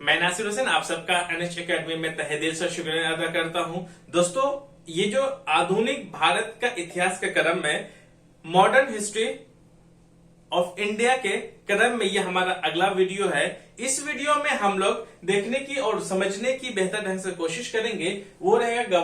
मैं नासिर हुसैन आप सबका एनएच एकेडमी में तहे दिल से शुक्रिया अदा करता हूं। दोस्तों, ये जो आधुनिक भारत का इतिहास के क्रम में मॉडर्न हिस्ट्री ऑफ इंडिया के क्रम में ये हमारा अगला वीडियो है। इस वीडियो में हम लोग देखने की और समझने की बेहतर ढंग से कोशिश करेंगे, वो रहेगा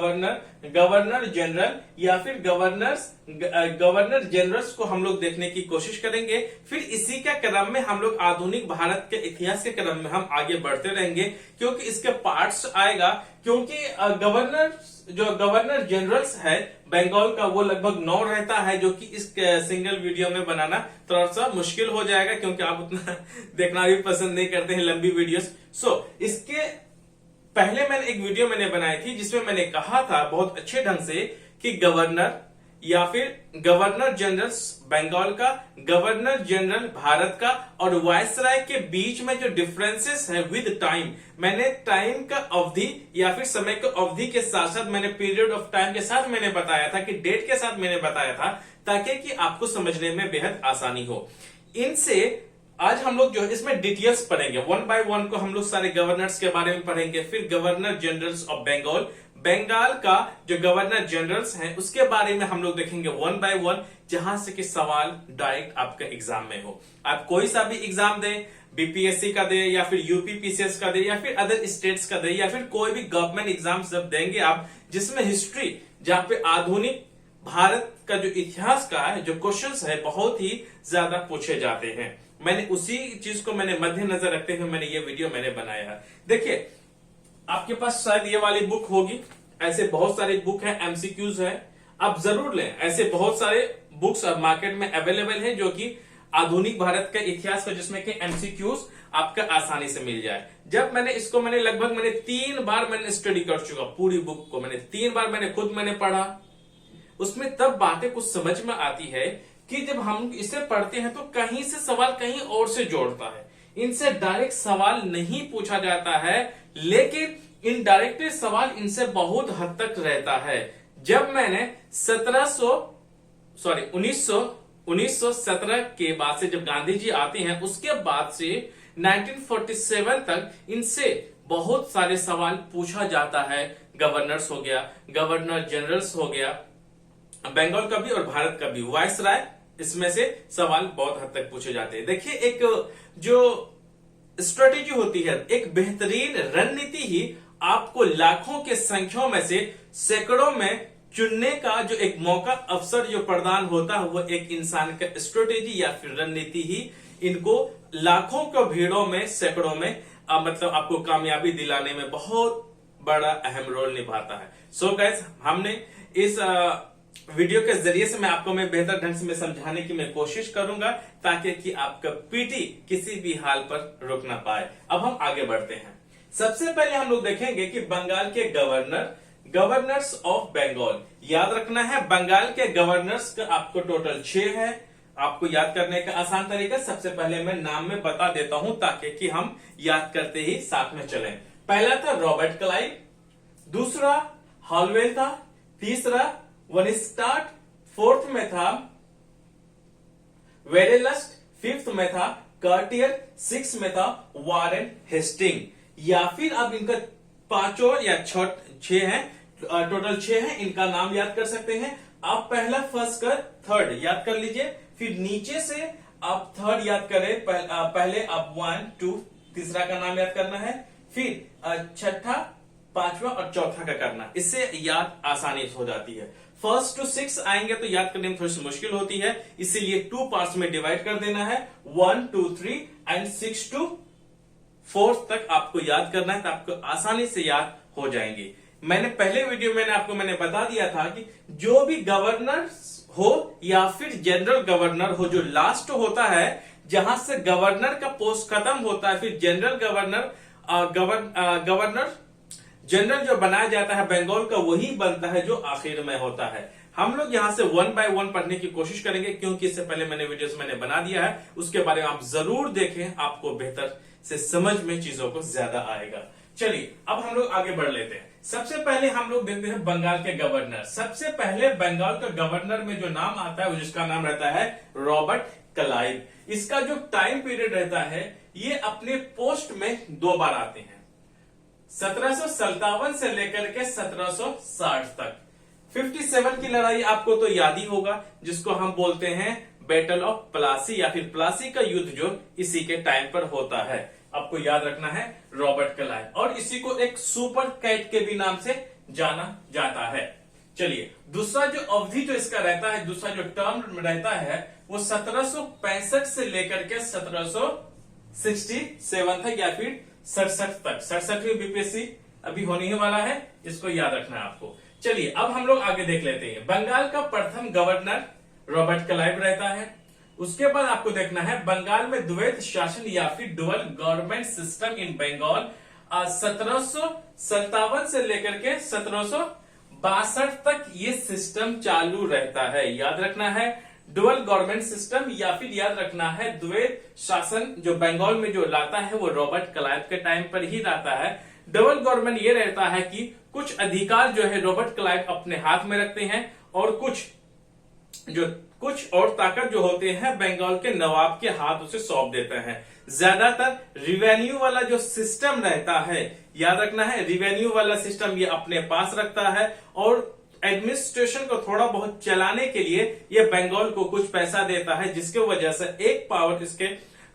गवर्नर जनरल या फिर गवर्नर जनरल्स को हम लोग देखने की कोशिश करेंगे। फिर इसी के क्रम में हम लोग आधुनिक भारत के इतिहास के क्रम में हम आगे बढ़ते रहेंगे, क्योंकि इसके पार्ट्स आएगा। क्योंकि गवर्नर जनरल्स है बंगाल का, वो लगभग 9 रहता है, जो कि इस सिंगल वीडियो में बनाना थोड़ा सा मुश्किल हो जाएगा, क्योंकि आप उतना देखना भी पसंद नहीं करते हैं लंबी वीडियोस। इसके पहले मैंने एक वीडियो बनाई थी जिसमें मैंने कहा था बहुत अच्छे ढंग से कि गवर्नर या फिर गवर्नर जनरल बंगाल का, गवर्नर जनरल भारत का और वायसराय के बीच में जो डिफरेंसेस है विद टाइम, मैंने टाइम का अवधि या फिर समय के अवधि के साथ साथ मैंने पीरियड ऑफ टाइम के साथ मैंने बताया था, कि डेट के साथ मैंने बताया था, ताकि कि आपको समझने में बेहद आसानी हो। इनसे आज हम लोग जो है इसमें डिटेल्स पढ़ेंगे, 1 बाय 1 को हम लोग सारे गवर्नर्स के बारे में पढ़ेंगे। फिर गवर्नर जनरल्स ऑफ बंगाल का जो गवर्नर जनरल्स हैं उसके बारे में हम लोग देखेंगे 1 बाय 1, जहां से कि सवाल डायरेक्ट आपके एग्जाम में हो। आप कोई सा भी एग्जाम दें, बीपीएससी का दे या फिर यूपीपीसीएस का दे या फिर अदर स्टेट्स का दे या फिर कोई भी गवर्नमेंट एग्जाम जब देंगे आप, जिसमें हिस्ट्री, जहां पे आधुनिक भारत का जो इतिहास का है जो क्वेश्चंस है बहुत ही ज्यादा पूछे जाते हैं। मैंने उसी चीज को मद्देनजर रखते हुए मैंने ये वीडियो बनाया है। देखिए, आपके पास शायद ये वाली बुक होगी, ऐसे बहुत सारे बुक है, एमसीक्यूज है, आप जरूर लें। ऐसे बहुत सारे बुक्स अब मार्केट में अवेलेबल है जो कि आधुनिक भारत का इतिहास का, जिसमें कि एमसीक्यूज आपका आसानी से मिल जाए। जब मैंने लगभग 3 बार स्टडी कर चुका पूरी बुक को, 3 बार खुद पढ़ा। उसमें तब बातें कुछ समझ में आती है कि जब हम इसे पढ़ते हैं तो कहीं से सवाल कहीं और से जोड़ता है। इनसे डायरेक्ट सवाल नहीं पूछा जाता है, लेकिन इनडायरेक्ट सवाल इनसे बहुत हद तक रहता है। जब मैंने 1917 के बाद से, जब गांधी जी आते हैं उसके बाद से 1947 तक इनसे बहुत सारे सवाल पूछा जाता है। गवर्नर्स हो गया, गवर्नर जनरल्स हो गया, बंगाल का भी और भारत का भी, वायसराय, इसमें से सवाल बहुत हद तक पूछे जाते हैं। देखिए, एक जो स्ट्रेटेजी होती है, एक बेहतरीन रणनीति ही आपको लाखों के संख्याओं में से सैकड़ों में चुनने का जो एक मौका, अवसर जो प्रदान होता है, वो एक इंसान का स्ट्रेटेजी या फिर रणनीति ही इनको लाखों के भीड़ों में, सैकड़ों में मतलब आपको कामयाबी दिलाने में बहुत बड़ा अहम रोल निभाता है। सो गाइस, हमने इस वीडियो के जरिए से आपको बेहतर ढंग से समझाने की मैं कोशिश करूंगा, ताकि कि आपका पीटी किसी भी हाल पर रुक ना पाए। अब हम आगे बढ़ते हैं। सबसे पहले हम लोग देखेंगे कि बंगाल के गवर्नर्स ऑफ बंगाल। याद रखना है, बंगाल के गवर्नर्स का आपको टोटल 6 है। आपको याद करने का आसान तरीका सबसे पहले मैं नाम में बता देता हूं, ताकि कि हम याद करते ही साथ में चलें। पहला था रॉबर्ट क्लाइव, दूसरा हॉलवेल था, तीसरा वनिस्टार्ट, फोर्थ में था वेरेलस्ट, फिफ्थ में था कार्टियर, सिक्स में था वारेन हेस्टिंग। या फिर अब इनका 5 या 6 हैं, टोटल 6 हैं, इनका नाम याद कर सकते हैं आप। पहला, फर्स्ट कर थर्ड याद कर लीजिए, फिर नीचे से आप थर्ड याद करें, पहले आप 1 2 तीसरा का नाम याद करना है, फिर छठा, पांचवा और चौथा का करना। इससे याद आसानी हो जाती है। फर्स्ट टू 6 आएंगे तो याद करने में थोड़ी सी मुश्किल होती है, इसीलिए 2 पार्ट्स में डिवाइड कर देना है, 1 2 3 एंड 6 to 4 तक आपको याद करना है, तो आपको आसानी से याद हो जाएंगे। मैंने पहले वीडियो में आपको बता दिया था कि जो भी गवर्नर हो या फिर जनरल गवर्नर हो, जो लास्ट होता है, जहां से गवर्नर का पोस्ट खत्म होता है, फिर जनरल गवर्नर जनरल जो बनाया जाता है बंगाल का, वही बनता है जो आखिर में होता है। हम लोग यहां से 1 बाय 1 पढ़ने की कोशिश करेंगे, क्योंकि इससे पहले वीडियोस बना दिया है, उसके बारे में आप जरूर देखें, आपको बेहतर से समझ में चीजों को ज्यादा आएगा। चलिए, अब हम लोग आगे बढ़ लेते हैं। सबसे पहले हम लोग देखते हैं बंगाल के गवर्नर। सबसे पहले बंगाल का गवर्नर में जो नाम आता है, जिसका नाम रहता है रॉबर्ट क्लाइव। इसका जो टाइम पीरियड रहता है ये अपने पोस्ट में 2 बार आते हैं, 1757 से लेकर के 1760 तक। 57 की लड़ाई आपको तो याद ही होगा, जिसको हम बोलते हैं बैटल ऑफ प्लासी या फिर प्लासी का युद्ध, जो इसी के टाइम पर होता है। आपको याद रखना है रॉबर्ट क्लाइव, और इसी को एक सुपर कैट के भी नाम से जाना जाता है। चलिए, दूसरा जो अवधि जो इसका रहता है, दूसरा जो टर्म रहता है, वो 1765 से लेकर के 1767 तक या फिर 67 तक। 67वीं बीपीएससी अभी होने ही वाला है, इसको याद रखना है आपको। चलिए, अब हम लोग आगे देख लेते हैं। बंगाल का प्रथम गवर्नर रॉबर्ट क्लाइव रहता है। उसके बाद आपको देखना है बंगाल में द्वैत शासन या फिर dual government system in Bengal 1757 से लेकर के 1762 तक ये सिस्टम चालू रहता है। याद रखना है डुअल गवर्नमेंट सिस्टम या फिर याद रखना है द्वैत शासन जो बंगाल में जो लाता है वो रॉबर्ट क्लाइव के टाइम पर ही लाता है। डबल गवर्नमेंट ये रहता है कि कुछ अधिकार जो है रॉबर्ट क्लाइव अपने हाथ में रखते हैं और कुछ और ताकत जो होते हैं बंगाल के नवाब के हाथ उसे सौंप देते हैं। ज्यादातर रिवेन्यू वाला जो सिस्टम रहता है, याद रखना है रिवेन्यू वाला सिस्टम ये अपने पास रखता है, और एडमिनिस्ट्रेशन को थोड़ा बहुत चलाने के लिए ये बंगाल को कुछ पैसा देता है, जिसके वजह से एक पावर इसके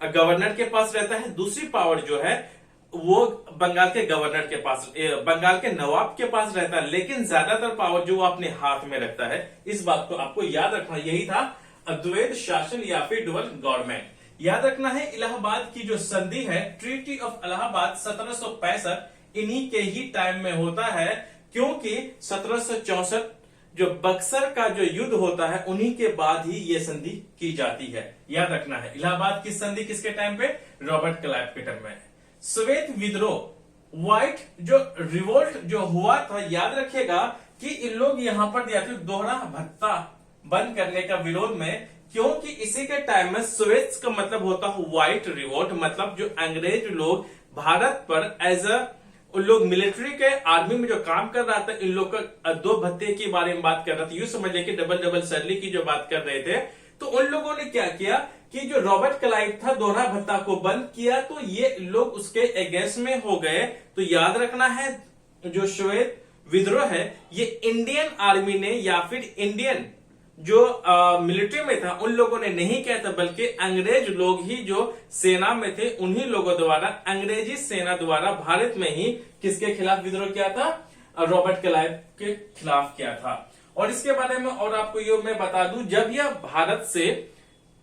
गवर्नर के पास रहता है, दूसरी पावर जो है वो बंगाल के गवर्नर के पास, बंगाल के नवाब के पास रहता है, लेकिन ज्यादातर पावर जो वो अपने हाथ में रखता है। इस बात को आपको याद रखना, यही था अद्वैत शासन या फिर डुअल गवर्नमेंट। याद रखना है इलाहाबाद की जो संधि है, ट्रीटी ऑफ इलाहाबाद 1765 इन्हीं के ही टाइम में होता है, क्योंकि 1764 जो बक्सर का जो युद्ध होता है उन्हीं के बाद ही ये संधि की जाती है। याद रखना है इलाहाबाद की संधि किसके टाइम पे, रॉबर्ट क्लाइव के टाइम में। श्वेत विद्रोह, व्हाइट जो रिवोल्ट जो हुआ था, याद रखिएगा कि इन लोग यहां पर दिया था दोहरा भत्ता बंद करने का विरोध में, क्योंकि इसी के टाइम में श्वेत का मतलब होता है व्हाइट रिवोल्ट, मतलब जो अंग्रेज लोग भारत पर एज अ उन लोग मिलिट्री के आर्मी में जो काम कर रहा था, इन लोग का 2 भत्ते के बारे में बात कर रहा था, यूं समझ लें कि डबल सैलरी की जो बात कर रहे थे। तो उन लोगों ने क्या किया कि जो रॉबर्ट क्लाइव था दोहरा भत्ता को बंद किया, तो ये लोग उसके अगेंस्ट में हो गए। तो याद रखना है जो श्वेत विद्रोह है ये इंडियन आर्मी ने या फिर इंडियन जो मिलिट्री में था उन लोगों ने नहीं किया था, बल्कि अंग्रेज लोग ही जो सेना में थे उन्हीं लोगों द्वारा, अंग्रेजी सेना द्वारा भारत में ही किसके खिलाफ विद्रोह किया था, रॉबर्ट क्लाइव के खिलाफ किया था। और इसके बारे में और आपको ये मैं बता दूं, जब यह भारत से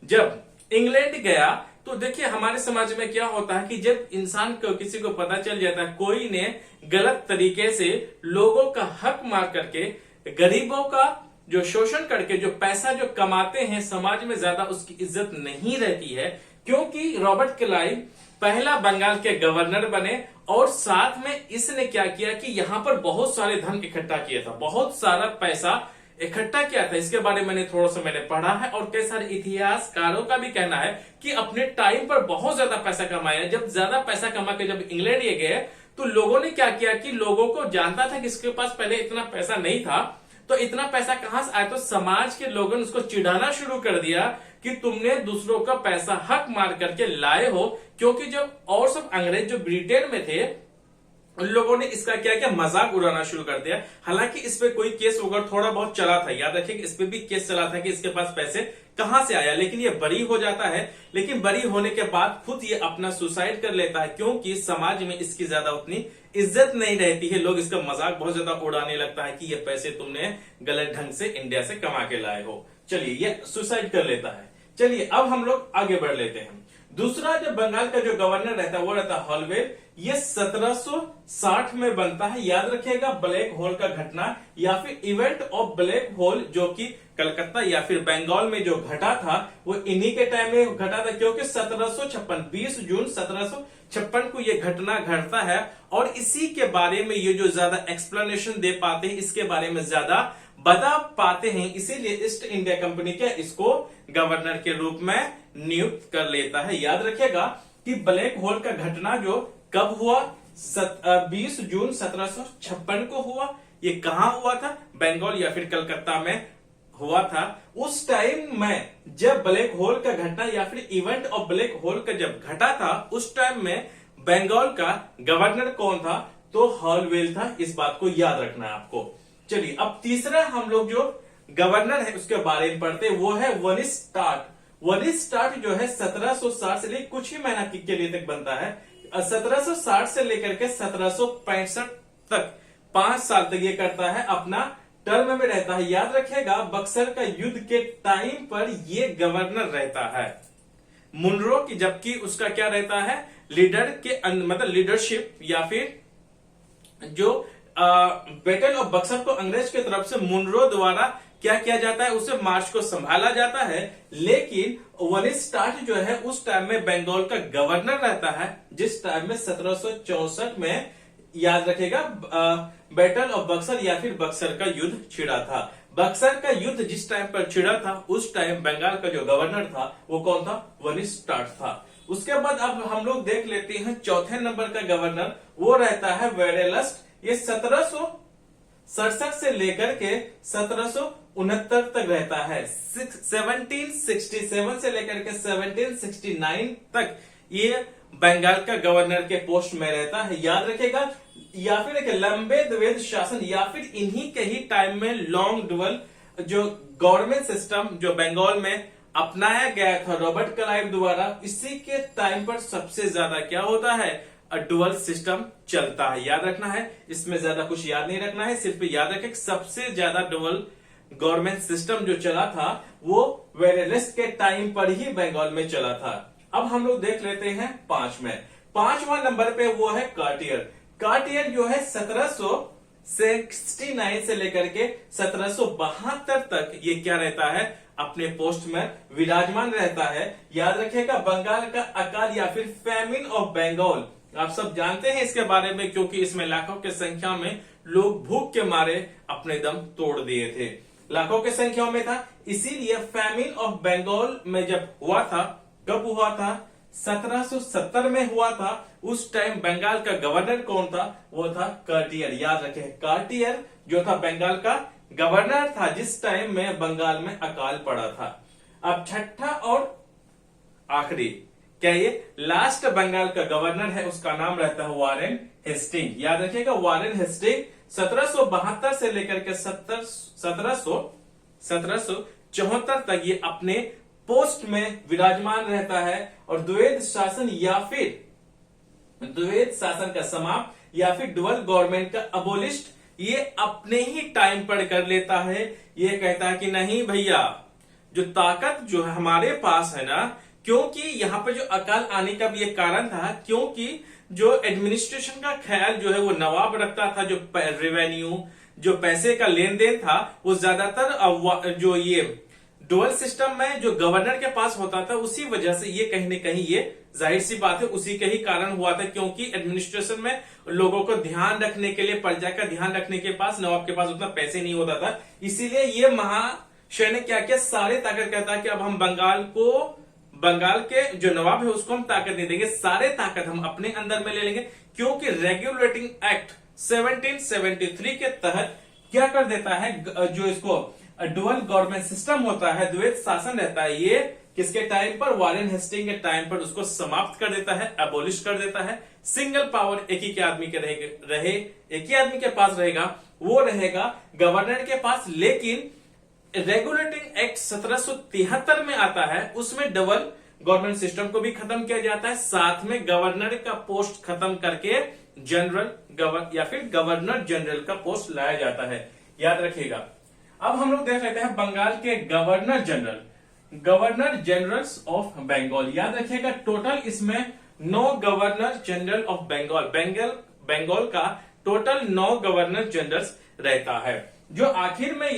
जब इंग्लैंड गया तो देखिए हमारे समाज में क्या होता है कि जब इंसान को किसी को पता चल जाता है कोई ने गलत तरीके से लोगों का हक मार करके, गरीबों का जो शोषण करके जो पैसा जो कमाते हैं, समाज में ज्यादा उसकी इज्जत नहीं रहती है। क्योंकि रॉबर्ट क्लाइव पहला बंगाल के गवर्नर बने और साथ में इसने क्या किया कि यहां पर बहुत सारे धन इकट्ठा किया था, बहुत सारा पैसा इकट्ठा किया था। इसके बारे में मैंने थोड़ा सा पढ़ा है और कई सारे इतिहासकारों का भी कहना है कि अपने टाइम पर बहुत ज्यादा पैसा कमाया। जब ज्यादा पैसा कमा के जब इंग्लैंड ये गए तो लोगों ने क्या किया कि लोगों को जानता था कि इसके पास पहले इतना पैसा नहीं था, तो इतना पैसा कहां से आया, तो समाज के लोगों ने उसको चिढ़ाना शुरू कर दिया कि तुमने दूसरों का पैसा हक मार करके लाए हो। क्योंकि जब और सब अंग्रेज जो ब्रिटेन में थे उन लोगों ने इसका क्या किया, मजाक उड़ाना शुरू कर दिया। हालांकि इस पे कोई केस वगैरह थोड़ा बहुत चला था, याद रखिए इस पे भी केस चला था कि इसके पास पैसे कहां से आया, लेकिन ये बरी हो जाता है। लेकिन बरी होने के बाद खुद ये अपना सुसाइड कर लेता है, क्योंकि समाज में इसकी ज्यादा उतनी इज्जत नहीं रहती है। लोग इसका मजाक बहुत ज्यादा उड़ाने लगता है कि ये पैसे तुमने गलत ढंग से इंडिया से कमा के लाए हो। चलिए, ये सुसाइड कर लेता है। चलिए अब हम लोग आगे बढ़ लेते हैं। दूसरा जो बंगाल का जो गवर्नर रहता है वो रहता है हॉलवेल। ये 1760 में बनता है। याद रखिएगा ब्लैक होल का घटना या फिर इवेंट ऑफ ब्लैक होल जो कि कलकत्ता या फिर बंगाल में जो घटा था वो इन्हीं के टाइम में घटा था, क्योंकि 1756 20 जून 1756 को ये घटना घटता है। और इसी के बारे में ये जो ज्यादा एक्सप्लेनेशन दे पाते हैं, इसके बारे में ज्यादा बता पाते हैं, इसीलिए ईस्ट इंडिया कंपनी के इसको गवर्नर के रूप में नियुक्त कर लेता है। याद रखिएगा कि ब्लैक होल का घटना जो कब हुआ, 20 जून 1756 को हुआ। ये कहां हुआ था, बंगाल या फिर कलकत्ता में हुआ था, उस टाइम में जब ब्लैक होल का घटना या फिर इवेंट ऑफ ब्लैक होल का जब घटा था, उस टाइम में बंगाल का गवर्नर कौन था? तो हॉलवेल था। इस बात को याद रखना है आपको। चलिए अब तीसरा हम लोग जो गवर्नर है उसके बारे में पढ़ते हैं, वो है वनिस्टार्ट। वनिस्टार्ट जो है 1760 से लेकर कुछ ही महीना के लिए तक बनता है। 1760 से लेकर के 1765 तक 5 साल तक ये करता है, अपना टर्म में रहता है। याद रखिएगा बक्सर का युद्ध के टाइम पर ये गवर्नर रहता है मुनरो की, जबकि उसका क्या रहता है? लीडर के मतलब लीडरशिप या फिर जो बैटल ऑफ बक्सर को अंग्रेज की तरफ से मुनरो द्वारा क्या किया जाता है? उसे मार्च को संभाला जाता है। लेकिन वनिस्टार्ट जो है उस टाइम में बंगाल का गवर्नर रहता है, जिस टाइम में 1764 में याद रखेगा बैटल ऑफ बक्सर या फिर बक्सर का युद्ध छिड़ा था। बक्सर का युद्ध जिस टाइम पर छिड़ा था उस टाइम बंगाल का जो गवर्नर था वो कौन था? वनिस्टार्ट था। उसके बाद अब हम लोग देख लेते हैं चौथे नंबर का गवर्नर, वो रहता है वेडेलस्ट। ये 1767 से लेकर के 1769 तक रहता है। 1767 से लेकर के 1769 तक ये बंगाल का गवर्नर के पोस्ट में रहता है। याद रखेगा, या फिर एक लंबे द्वैध शासन या फिर इन्हीं के ही टाइम में लॉन्ग डुअल जो गवर्नमेंट सिस्टम जो बंगाल में अपनाया गया था रॉबर्ट क्लाइव द्वारा, इसी के टाइम पर सबसे ज्यादा क्या होता है? डुअल सिस्टम चलता है। याद रखना है, इसमें ज्यादा कुछ याद नहीं रखना है, सिर्फ याद रखें सबसे ज्यादा डुअल गवर्नमेंट सिस्टम जो चला था वो वेडेलस्ट के टाइम पर ही बंगाल में चला था। अब हम लोग देख लेते हैं पांचवा नंबर पे वो है कार्टियर। कार्टियर जो है 1769 से लेकर के 1772 तक ये क्या रहता है? अपने पोस्ट में विराजमान रहता है। याद रखिएगा बंगाल का अकाल या फिर फैमिन ऑफ बंगाल, आप सब जानते हैं इसके बारे में, क्योंकि इसमें लाखों की संख्या में लोग भूख के मारे अपने दम तोड़ दिए थे, लाखों की संख्या में था। इसीलिए फैमिन ऑफ बंगाल में जब हुआ था, कब हुआ था? 1770 में हुआ था। उस टाइम बंगाल का गवर्नर कौन था? वो था कार्टियर। याद रखें कार्टियर जो था बंगाल का गवर्नर था जिस टाइम में बंगाल में अकाल पड़ा था। अब छठा और आखिरी, क्या ये लास्ट बंगाल का गवर्नर है, उसका नाम रहता है वारेन हेस्टिंग। याद रखिएगा वारेन हेस्टिंग 1772 से लेकर के 1774 तक ये अपने पोस्ट में विराजमान रहता है और द्वैध शासन या फिर द्वैध शासन का समाप्त या फिर डुअल गवर्नमेंट का अबोलिस्ट ये अपने ही टाइम पर कर लेता है। ये कहता है कि नहीं भैया, जो ताकत जो है हमारे पास है ना, क्योंकि यहाँ पर जो अकाल आने का भी एक कारण था, क्योंकि जो एडमिनिस्ट्रेशन का ख्याल जो है वो नवाब रखता था, जो रेवेन्यू जो पैसे का लेन देन था वो ज्यादातर जो ये डुअल सिस्टम में जो गवर्नर के पास होता था, उसी वजह से ये कहीं न कहीं ये जाहिर सी बात है उसी के ही कारण हुआ था, क्योंकि एडमिनिस्ट्रेशन में लोगों को ध्यान रखने के लिए, प्रजा का ध्यान रखने के पास नवाब के पास उतना पैसे नहीं होता था। इसीलिए ये महाशय ने क्या किया, सारे ताकत कहता है कि अब हम बंगाल के जो नवाब है उसको हम ताकत नहीं देंगे, सारे ताकत हम अपने अंदर में ले लेंगे, क्योंकि रेगुलेटिंग एक्ट 1773 के तहत क्या कर देता है, जो इसको डुअल गवर्नमेंट सिस्टम होता है, द्वैध शासन रहता है, ये किसके टाइम पर? वारेन हेस्टिंग के टाइम पर उसको समाप्त कर देता है, एबोलिश कर देता है। सिंगल पावर एक ही के आदमी के एक ही आदमी के पास रहेगा, वो रहेगा गवर्नर के पास। लेकिन रेगुलेटिंग एक्ट 1773 में आता है, उसमें डबल गवर्नमेंट सिस्टम को भी खत्म किया जाता है, साथ में गवर्नर का पोस्ट खत्म करके गवर्नर जनरल का पोस्ट लाया जाता है। याद रखिएगा। अब हम लोग देख लेते हैं बंगाल के गवर्नर जनरल्स ऑफ बंगाल। याद रखिएगा टोटल इसमें 9 गवर्नर जनरल ऑफ बंगाल का टोटल 9 गवर्नर जनरल्स रहता है। जो आखिर में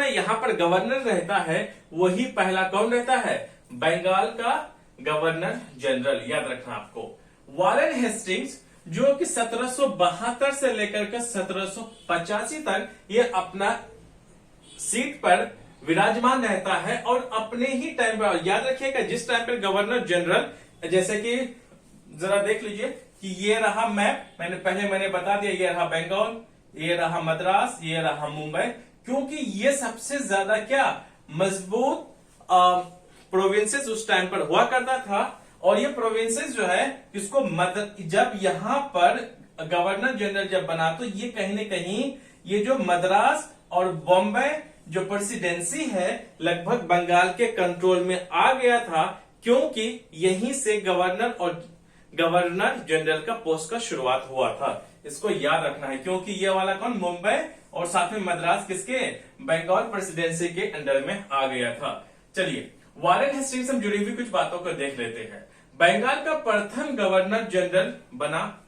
यहां पर गवर्नर रहता है वही पहला कौन रहता है? बंगाल का गवर्नर जनरल। याद रखना आपको। वारेन हेस्टिंग्स जो कि 1772 से लेकर के 1785 तक ये अपना सीट पर विराजमान रहता है और अपने ही टाइम पर, याद रखिएगा जिस टाइम पर गवर्नर जनरल, जैसे कि जरा देख लीजिए कि ये रहा मैप, मैंने बता दिया, ये रहा बंगाल, ये रहा मद्रास, ये रहा मुंबई, क्योंकि ये सबसे ज्यादा क्या मजबूत प्रोविंसेस उस टाइम पर हुआ करता था। और ये प्रोविंसेस जो है इसको जब यहां पर गवर्नर जनरल जब बना तो ये कहीं ना कहीं ये जो मद्रास और बॉम्बे जो प्रेसिडेंसी है लगभग बंगाल के कंट्रोल में आ गया था, क्योंकि यहीं से गवर्नर जनरल का पोस्ट का शुरुआत हुआ था। इसको याद रखना है, क्योंकि ये वाला कौन, मुंबई और साथ में मद्रास किसके, बंगाल प्रेसिडेंसी के अंडर में आ गया था। चलिए वारेन हेस्टिंग्स से जुड़ी हुई कुछ बातों को देख लेते हैं। बंगाल का प्रथम गवर्नर जनरल बना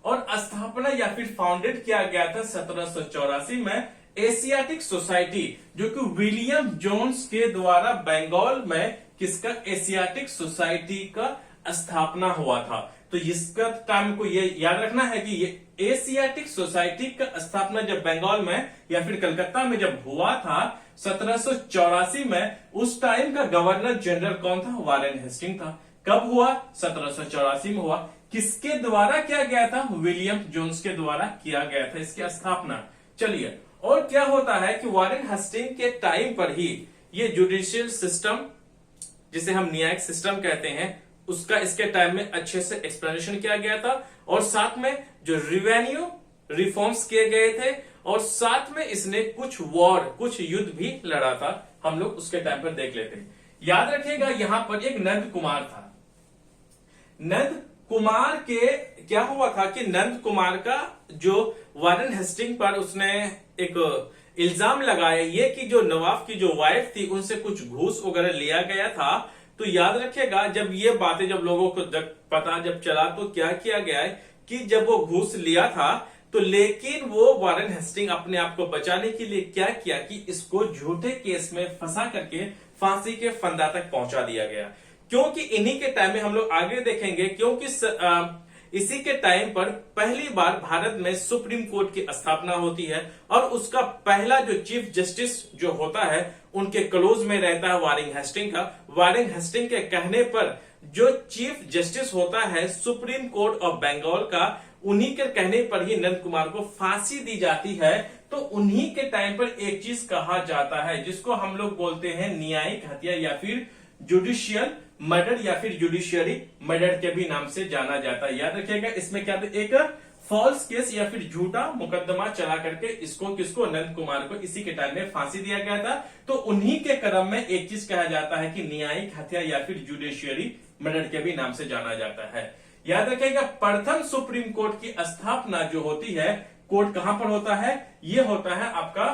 और स्थापना या फिर फाउंडेड किया गया था 1784 में एशियाटिक सोसाइटी, जो कि विलियम जोन्स के द्वारा बंगाल में किसका, एशियाटिक सोसाइटी का स्थापना हुआ था। तो इसका टाइम को ये याद रखना है कि ये एशियाटिक सोसाइटी का स्थापना जब बंगाल में या फिर कलकत्ता में जब हुआ था 1784 में, उस टाइम का गवर्नर जनरल कौन था, वारेन हेस्टिंग था। कब हुआ, 1784 में हुआ। किसके द्वारा किया गया था, विलियम जोन्स के द्वारा किया गया था इसकी स्थापना। चलिए और क्या होता है कि वारेन हेस्टिंग के टाइम पर ही ये जुडिशियल सिस्टम, जिसे हम न्यायिक सिस्टम कहते हैं, उसका इसके टाइम में अच्छे से एक्सप्लेनेशन किया गया था। और साथ में जो रिवेन्यू रिफॉर्म्स किए गए थे, और साथ में इसने कुछ युद्ध भी लड़ा था। हम लोग उसके टाइम पर देख लेते हैं। याद रखिएगा यहां पर एक नंद कुमार था। नंद कुमार के क्या हुआ था कि नंद कुमार का जो वारेन हेस्टिंग पर उसने एक इल्जाम लगाया ये कि जो नवाब की जो वाइफ थी उनसे कुछ घूस वगैरह लिया गया था। तो याद रखिएगा जब ये बातें जब लोगों को पता जब चला तो क्या किया गया है कि जब वो घूस लिया था तो लेकिन वो वारेन हेस्टिंग अपने आप को बचाने के लिए क्या किया कि इसको झूठे केस में फंसा करके फांसी के फंदा तक पहुंचा दिया गया। क्योंकि इन्हीं के टाइम में हम लोग आगे देखेंगे, क्योंकि इसी के टाइम पर पहली बार भारत में सुप्रीम कोर्ट की स्थापना होती है और उसका पहला जो चीफ जस्टिस जो होता है उनके क्लोज में रहता है वारेन हेस्टिंग का। वारेन हेस्टिंग के कहने पर जो चीफ जस्टिस होता है सुप्रीम कोर्ट ऑफ बंगाल का, उन्हीं के कहने पर ही नंद कुमार को फांसी दी जाती है। तो उन्हीं के टाइम पर एक चीज कहा जाता है जिसको हम लोग बोलते हैं न्यायिक हत्या या फिर जुडिशियल मर्डर या फिर जुडिशियरी मर्डर के भी नाम से जाना जाता है। याद रखिएगा इसमें क्या एक फॉल्स केस या फिर झूठा मुकदमा चला करके इसको किसको, नंद कुमार को इसी के टाइम में फांसी दिया गया था। तो उन्हीं के क्रम में एक चीज कहा जाता है कि न्यायिक हत्या या फिर जुडिशियरी मर्डर के भी नाम से जाना जाता है। याद रखिएगा प्रथम सुप्रीम कोर्ट की स्थापना जो होती है, कोर्ट कहां पर होता है, ये होता है आपका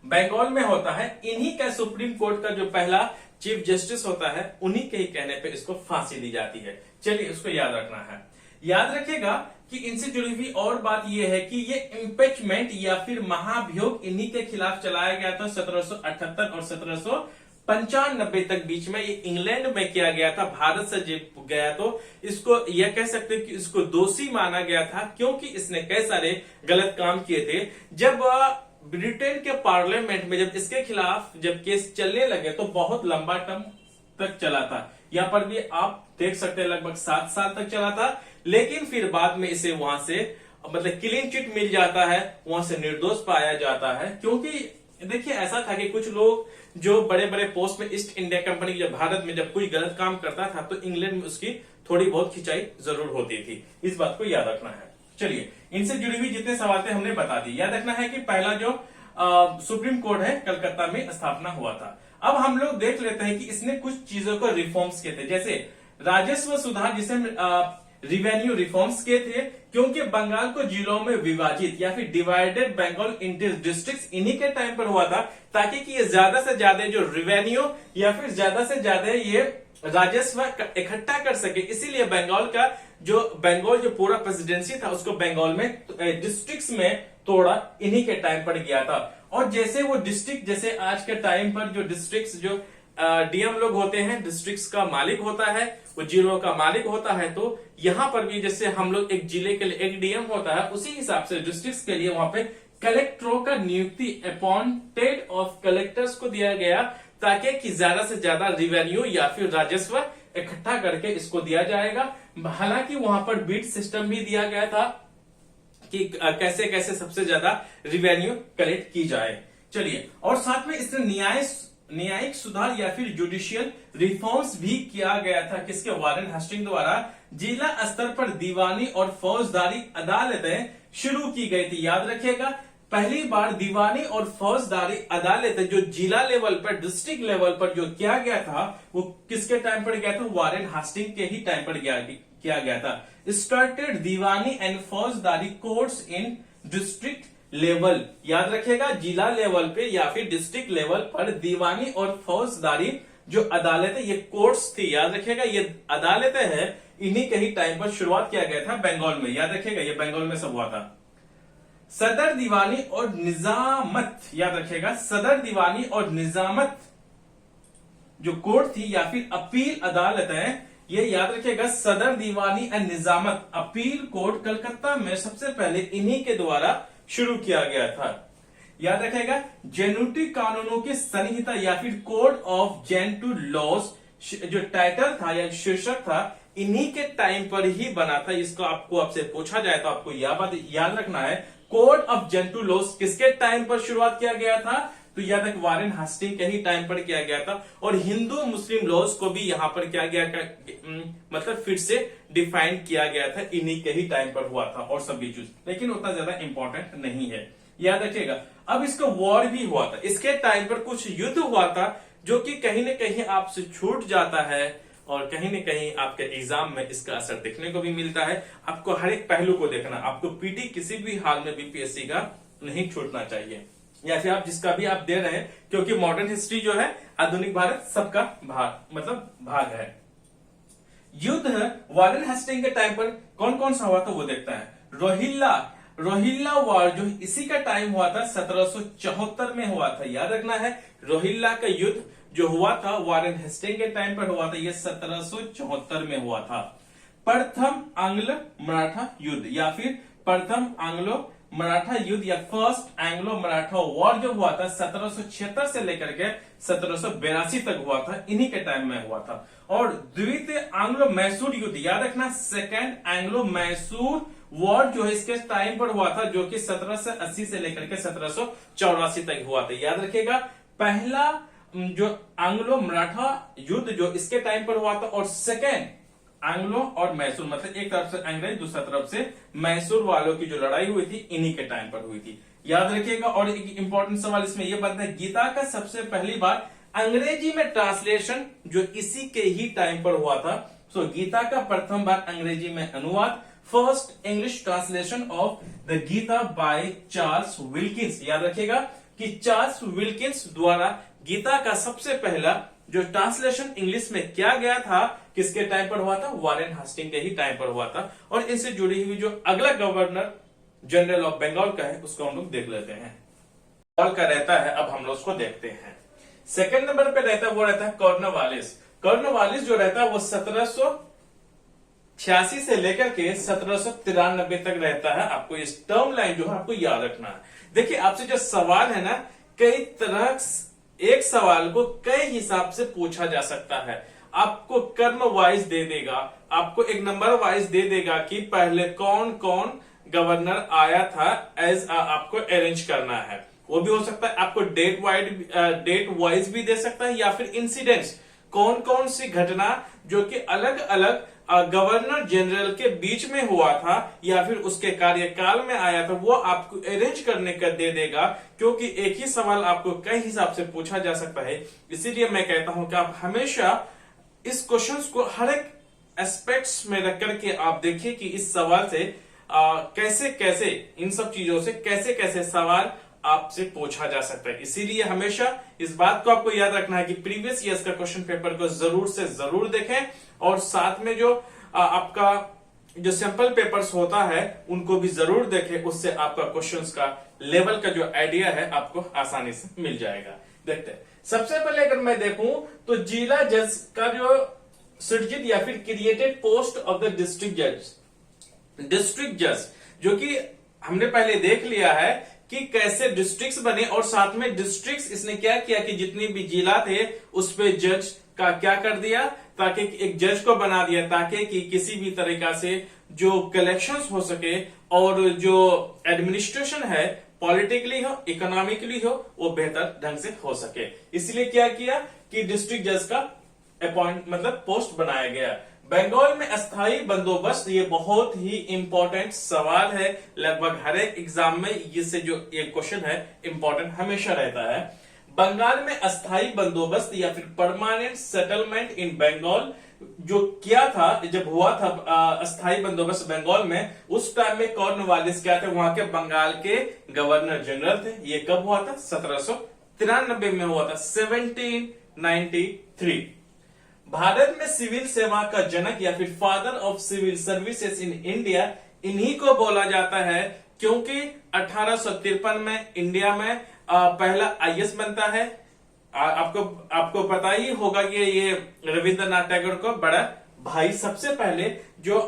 बंगाल में होता है। इन्हीं का सुप्रीम कोर्ट का जो पहला चीफ जस्टिस होता है उन्हीं के ही कहने पे इसको फांसी दी जाती है। चलिए उसको याद रखना है। याद रखिएगा कि इनसे जुड़ी हुई और बात यह है कि ये इम्पीचमेंट या फिर महाभियोग इन्हीं के खिलाफ चलाया गया था 1778 और 1795 तक बीच में। ये इंग्लैंड में किया गया था। भारत से जब गया तो इसको यह कह सकते हैं कि इसको दोषी माना गया था, क्योंकि इसने कई सारे गलत काम किए थे। जब ब्रिटेन के पार्लियामेंट में जब इसके खिलाफ जब केस चलने लगे तो बहुत लंबा टर्म तक चला था। यहां पर भी आप देख सकते हैं लगभग 7 साल तक चला था। लेकिन फिर बाद में इसे वहां से मतलब क्लीन चिट मिल जाता है, वहां से निर्दोष पाया जाता है। क्योंकि देखिए ऐसा था कि कुछ लोग जो बड़े बड़े पोस्ट में ईस्ट इंडिया कंपनी जब भारत में जब कोई गलत काम करता था तो इंग्लैंड में उसकी थोड़ी बहुत खिंचाई जरूर होती थी। इस बात को याद रखना है। चलिए इनसे जुड़ी हुई जितने सवाल थे हमने बता दी। याद रखना है कि पहला जो सुप्रीम कोर्ट है कलकत्ता में स्थापना हुआ था। अब हम लोग देख लेते हैं कि इसने कुछ चीजों को रिफॉर्म्स किए थे, जैसे राजस्व सुधार जिसे रिवेन्यू रिफॉर्म्स किए थे, क्योंकि बंगाल को जिलों में विभाजित या फिर डिवाइडेड बंगाल इंटू डिस्ट्रिक्ट्स इन्हीं के टाइम पर हुआ था, ताकि कि ये ज्यादा से ज्यादा जो रिवेन्यू या फिर ज्यादा से ज्यादा ये राजस्व इकट्ठा कर सके। इसीलिए बंगाल जो पूरा प्रेसिडेंसी था उसको बंगाल में डिस्ट्रिक्ट्स में तोड़ा इन्हीं के टाइम पर गया था। और जैसे वो डिस्ट्रिक्ट, जैसे आज के टाइम पर जो डिस्ट्रिक्ट्स जो डीएम लोग होते हैं, डिस्ट्रिक्ट्स का मालिक होता है, वो जिलों का मालिक होता है। तो यहां पर भी जैसे हम लोग एक जिले के लिए एक डीएम होता है, उसी हिसाब से डिस्ट्रिक्ट्स के लिए वहां पे कलेक्टरों का नियुक्ति अपॉइंटेड ऑफ कलेक्टर्स को दिया गया, ताकि कि ज्यादा से ज्यादा रिवेन्यू या फिर राजस्व इकट्ठा करके इसको दिया जाएगा। हालांकि वहां पर बीट सिस्टम भी दिया गया था, कि कैसे कैसे सबसे ज्यादा रिवेन्यू कलेक्ट की जाए। चलिए, और साथ में इसने न्यायिक सुधार या फिर जुडिशियल रिफॉर्म्स भी किया गया था किसके, वारेन हेस्टिंग द्वारा। जिला स्तर पर दीवानी और फौजदारी अदालतें शुरू की गई थी। याद रखिएगा, पहली बार दीवानी और फौजदारी अदालतें जो जिला लेवल पर, डिस्ट्रिक्ट लेवल पर जो किया गया था, वो किसके टाइम पर गया था, वारेन हेस्टिंग के ही टाइम पर किया गया था। स्टार्टेड दीवानी एंड फौजदारी कोर्ट्स इन डिस्ट्रिक्ट लेवल। याद रखिएगा, जिला लेवल पे या फिर डिस्ट्रिक्ट लेवल पर दीवानी और फौजदारी जो अदालतें, ये कोर्ट्स थी, याद रखिएगा, ये अदालतें हैं, इन्हीं के ही टाइम पर शुरुआत किया गया था बंगाल में। याद रखिएगा, ये बंगाल में सब हुआ था। सदर दीवानी और निजामत, याद रखिएगा, सदर दीवानी और निजामत जो कोर्ट थी या फिर अपील अदालतें, ये याद रखिएगा, Sadar Diwani and Nizamat appeal court Calcutta में सबसे पहले इन्हीं के द्वारा शुरू किया गया था। याद रखिएगा, जेनुटी कानूनों की संहिता या फिर कोड ऑफ जेंटू लॉज जो टाइटल था या शीर्षक था, इन्हीं के टाइम पर ही बना था। इसको आपसे पूछा जाए तो आपको यह बात याद रखना है, कोड ऑफ जेंटू लॉज किसके टाइम पर शुरुआत किया गया था, तो याद रख, वारेन हेस्टिंग के ही टाइम पर किया गया था। और हिंदू मुस्लिम लॉज को भी यहां पर किया गया, मतलब फिर से डिफाइन किया गया था, इन्हीं के ही टाइम पर हुआ था। और सभी चीज, लेकिन उतना ज्यादा इंपॉर्टेंट नहीं है, याद रखिएगा। अब इसका वॉर भी हुआ था, इसके टाइम पर कुछ युद्ध हुआ था जो कि कहीं ना कहीं आपसे छूट जाता है और कहीं ना कहीं आपके एग्जाम में इसका असर देखने को भी मिलता है। आपको हर एक पहलू को देखना, आपको पीटी किसी भी हाल में बीपीएससी का नहीं छूटना चाहिए, या फिर आप जिसका भी आप दे रहे हैं, क्योंकि मॉडर्न हिस्ट्री जो है आधुनिक भारत सबका भाग है। युद्ध वारेन हेस्टिंग के टाइम पर कौन कौन सा हुआ था वो देखता है। रोहिल्ला वार जो इसी का टाइम हुआ था, 1774 में हुआ था। याद रखना है, रोहिल्ला का युद्ध जो हुआ था वारेन हेस्टिंग के टाइम पर हुआ था, ये 1774 में हुआ था। प्रथम आंग्ल मराठा युद्ध या फिर प्रथम आंग्लो मराठा युद्ध या फर्स्ट एंग्लो मराठा वॉर जो हुआ था 1776 से लेकर के 1782 तक हुआ था, इन्हीं के टाइम में हुआ था। और द्वितीय आंग्लो मैसूर युद्ध, याद रखना, सेकेंड एंग्लो मैसूर वॉर जो है इसके टाइम पर हुआ था, जो कि 1780 से लेकर के 1784 तक हुआ था। याद रखिएगा, पहला जो आंग्लो मराठा युद्ध जो इसके टाइम पर हुआ था, और सेकेंड एंग्लो और मैसूर, मतलब एक तरफ से अंग्रेज दूसरा तरफ से मैसूर वालों की जो लड़ाई हुई थी, इन्हीं के टाइम पर हुई थी। याद रखिएगा। और एक इंपॉर्टेंट सवाल इसमें यह बनता है, गीता का सबसे पहली बार अंग्रेजी में ट्रांसलेशन जो इसी के ही टाइम पर हुआ था। सो गीता का प्रथम बार अंग्रेजी में अनुवाद, first English translation of the Gita by Charles Wilkins. याद रखिएगा कि चार्ल्स विल्किंस द्वारा गीता का सबसे पहला जो ट्रांसलेशन इंग्लिश में किया गया था, किसके टाइम पर हुआ था, वारेन हेस्टिंग के ही टाइम पर हुआ था। और इनसे जुड़ी हुई जो अगला गवर्नर जनरल ऑफ बंगाल का है, उसको हम लोग देख लेते हैं। बंगाल का रहता है, अब हम लोग उसको देखते हैं। सेकंड नंबर पे रहता है, वो रहता है कॉर्नवालिस। कॉर्नवालिस जो रहता है वो 1786 से लेकर के 1793 तक रहता है। आपको इस टर्म लाइन जो है आपको याद रखना है। देखिए, आपसे जो सवाल है ना, कई तरह, एक सवाल को कई हिसाब से पूछा जा सकता है। आपको कर्म वाइज दे देगा, आपको एक नंबर वाइज दे देगा कि पहले कौन कौन गवर्नर आया था, एज आपको अरेंज करना है। वो भी हो सकता है आपको डेट वाइज भी दे सकता है, या फिर इंसिडेंट्स, कौन कौन सी घटना जो कि अलग अलग गवर्नर जनरल के बीच में हुआ था या फिर उसके कार्यकाल में आया था, वो आपको अरेंज करने का दे देगा। क्योंकि एक ही सवाल आपको कई हिसाब से पूछा जा सकता है, इसीलिए मैं कहता हूं कि आप हमेशा इस क्वेश्चंस को हर एक एस्पेक्ट्स में रख करके आप देखिए कि इस सवाल से कैसे कैसे, इन सब चीजों से कैसे कैसे सवाल आपसे पूछा जा सकता है। इसीलिए हमेशा इस बात को आपको याद रखना है कि प्रीवियस ईयर्स का क्वेश्चन पेपर को जरूर से जरूर देखें, और साथ में जो आपका जो सैंपल पेपर्स होता है उनको भी जरूर देखें। उससे आपका क्वेश्चंस का लेवल का जो आइडिया है आपको आसानी से मिल जाएगा। देखते हैं, सबसे पहले अगर मैं देखूं तो जिला जज का जो सृजित या फिर created post of the district जज, जो कि हमने पहले देख लिया है कि कैसे डिस्ट्रिक्ट्स बने, और साथ में डिस्ट्रिक्ट्स इसने क्या किया कि जितने भी जिला थे उस पे जज का क्या कर दिया ताकि एक जज को बना दिया ताकि कि किसी भी तरीका से जो कलेक्शंस हो सके और जो एडमिनिस्ट्रेशन है पॉलिटिकली हो इकोनॉमिकली हो वो बेहतर ढंग से हो सके। इसलिए क्या किया कि डिस्ट्रिक्ट जज का मतलब पोस्ट बनाया गया। बंगाल में अस्थायी बंदोबस्त, ये बहुत ही इंपॉर्टेंट सवाल है, लगभग हर एक एग्जाम में इससे जो एक क्वेश्चन है इंपॉर्टेंट हमेशा रहता है। बंगाल में अस्थायी बंदोबस्त या फिर परमानेंट सेटलमेंट इन बंगाल जो किया था, जब हुआ था अस्थायी बंदोबस्त बंगाल में, उस टाइम में कॉर्नवालिस क्या थे, वहां के बंगाल के गवर्नर जनरल थे। ये कब हुआ था? 1793 में हुआ था, 1793। भारत में सिविल सेवा का जनक या फिर father of civil services in India इन्हीं को बोला जाता है, क्योंकि 1853 में इंडिया में पहला आईएएस बनता है। आपको पता ही होगा कि ये रविंद्रनाथ टैगोर को बड़ा भाई सबसे पहले जो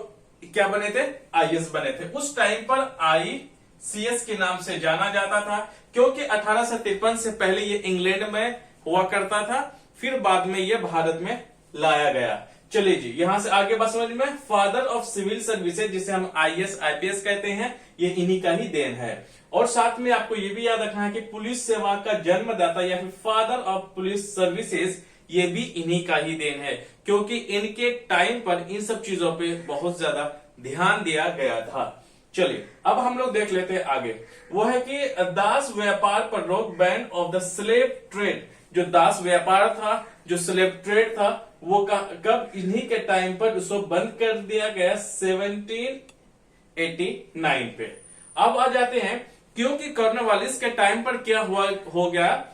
क्या बने थे, आईएएस बने थे। उस टाइम पर आईसीएस के नाम से जाना जाता था, क्योंकि 1853 से पहले ये इंग्लैंड में हुआ करता था, फिर बाद में ये भारत में लाया गया। चलिए जी, यहां से आगे बात समझ में, फादर ऑफ सिविल सर्विसेज जिसे हम आईएएस आईपीएस कहते हैं, ये इन्हीं का ही देन है। और साथ में आपको ये भी याद रखना है कि पुलिस सेवा का जन्मदाता या फिर फादर ऑफ पुलिस सर्विसेज ये भी इन्हीं का ही देन है, क्योंकि इनके टाइम पर इन सब चीजों पे बहुत ज्यादा ध्यान दिया गया था। चलिए अब हम लोग देख लेते हैं आगे, वो है कि दास व्यापार पर रोक, ban of the slave trade. जो दास व्यापार था, जो स्लेव ट्रेड था, वो कब, इन्हीं के टाइम पर उसको बंद कर दिया गया 1789 पे। अब आ जाते हैं, क्योंकि कॉर्नवालिस के टाइम पर क्या हो गया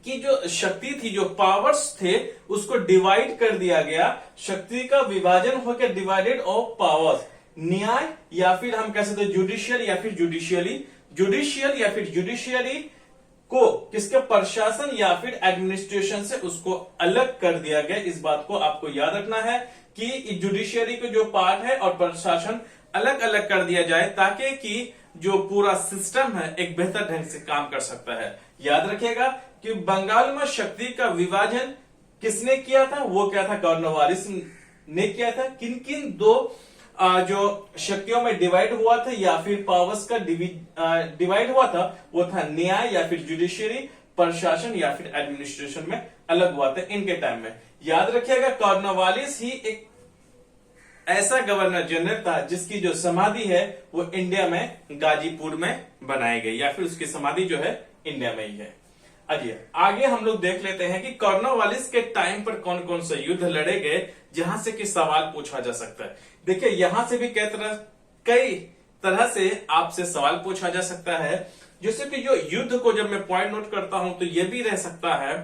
कि जो शक्ति थी, जो पावर्स थे, उसको डिवाइड कर दिया गया। शक्ति का विभाजन होकर डिवाइडेड ऑफ पावर्स, न्याय या फिर हम कह सकते जुडिशियल या फिर जुडिशियली, जुडिशियल या फिर जुडिशियरी को किसके, प्रशासन या फिर एडमिनिस्ट्रेशन से उसको अलग कर दिया गया। इस बात को आपको याद रखना है कि जुडिशियरी के जो पार्ट है और प्रशासन अलग अलग कर दिया जाए, ताकि कि जो पूरा सिस्टम है एक बेहतर ढंग से काम कर सकता है। याद रखिएगा कि बंगाल में शक्ति का विभाजन किसने किया था, वो क्या था, कॉर्नवालिस ने किया था। किन किन दो जो शक्तियों में डिवाइड हुआ था या फिर पावर्स का डिवाइड हुआ था, वो था न्याय या फिर जुडिशियरी, प्रशासन या फिर एडमिनिस्ट्रेशन में अलग हुआ था इनके टाइम में। याद रखिएगा कॉर्नवालिस ही एक ऐसा गवर्नर जनरल था जिसकी जो समाधि है वो इंडिया में गाजीपुर में बनाई गई, या फिर उसकी समाधि जो है इंडिया में ही है। अजय आगे हम लोग देख लेते हैं कि कॉर्नवालिस के टाइम पर कौन कौन से युद्ध लड़े गए, जहां से कि सवाल पूछा जा सकता है। देखिए यहां से भी कई तरह से आपसे सवाल पूछा जा सकता है। जैसे कि जो युद्ध को जब मैं पॉइंट नोट करता हूं तो यह भी रह सकता है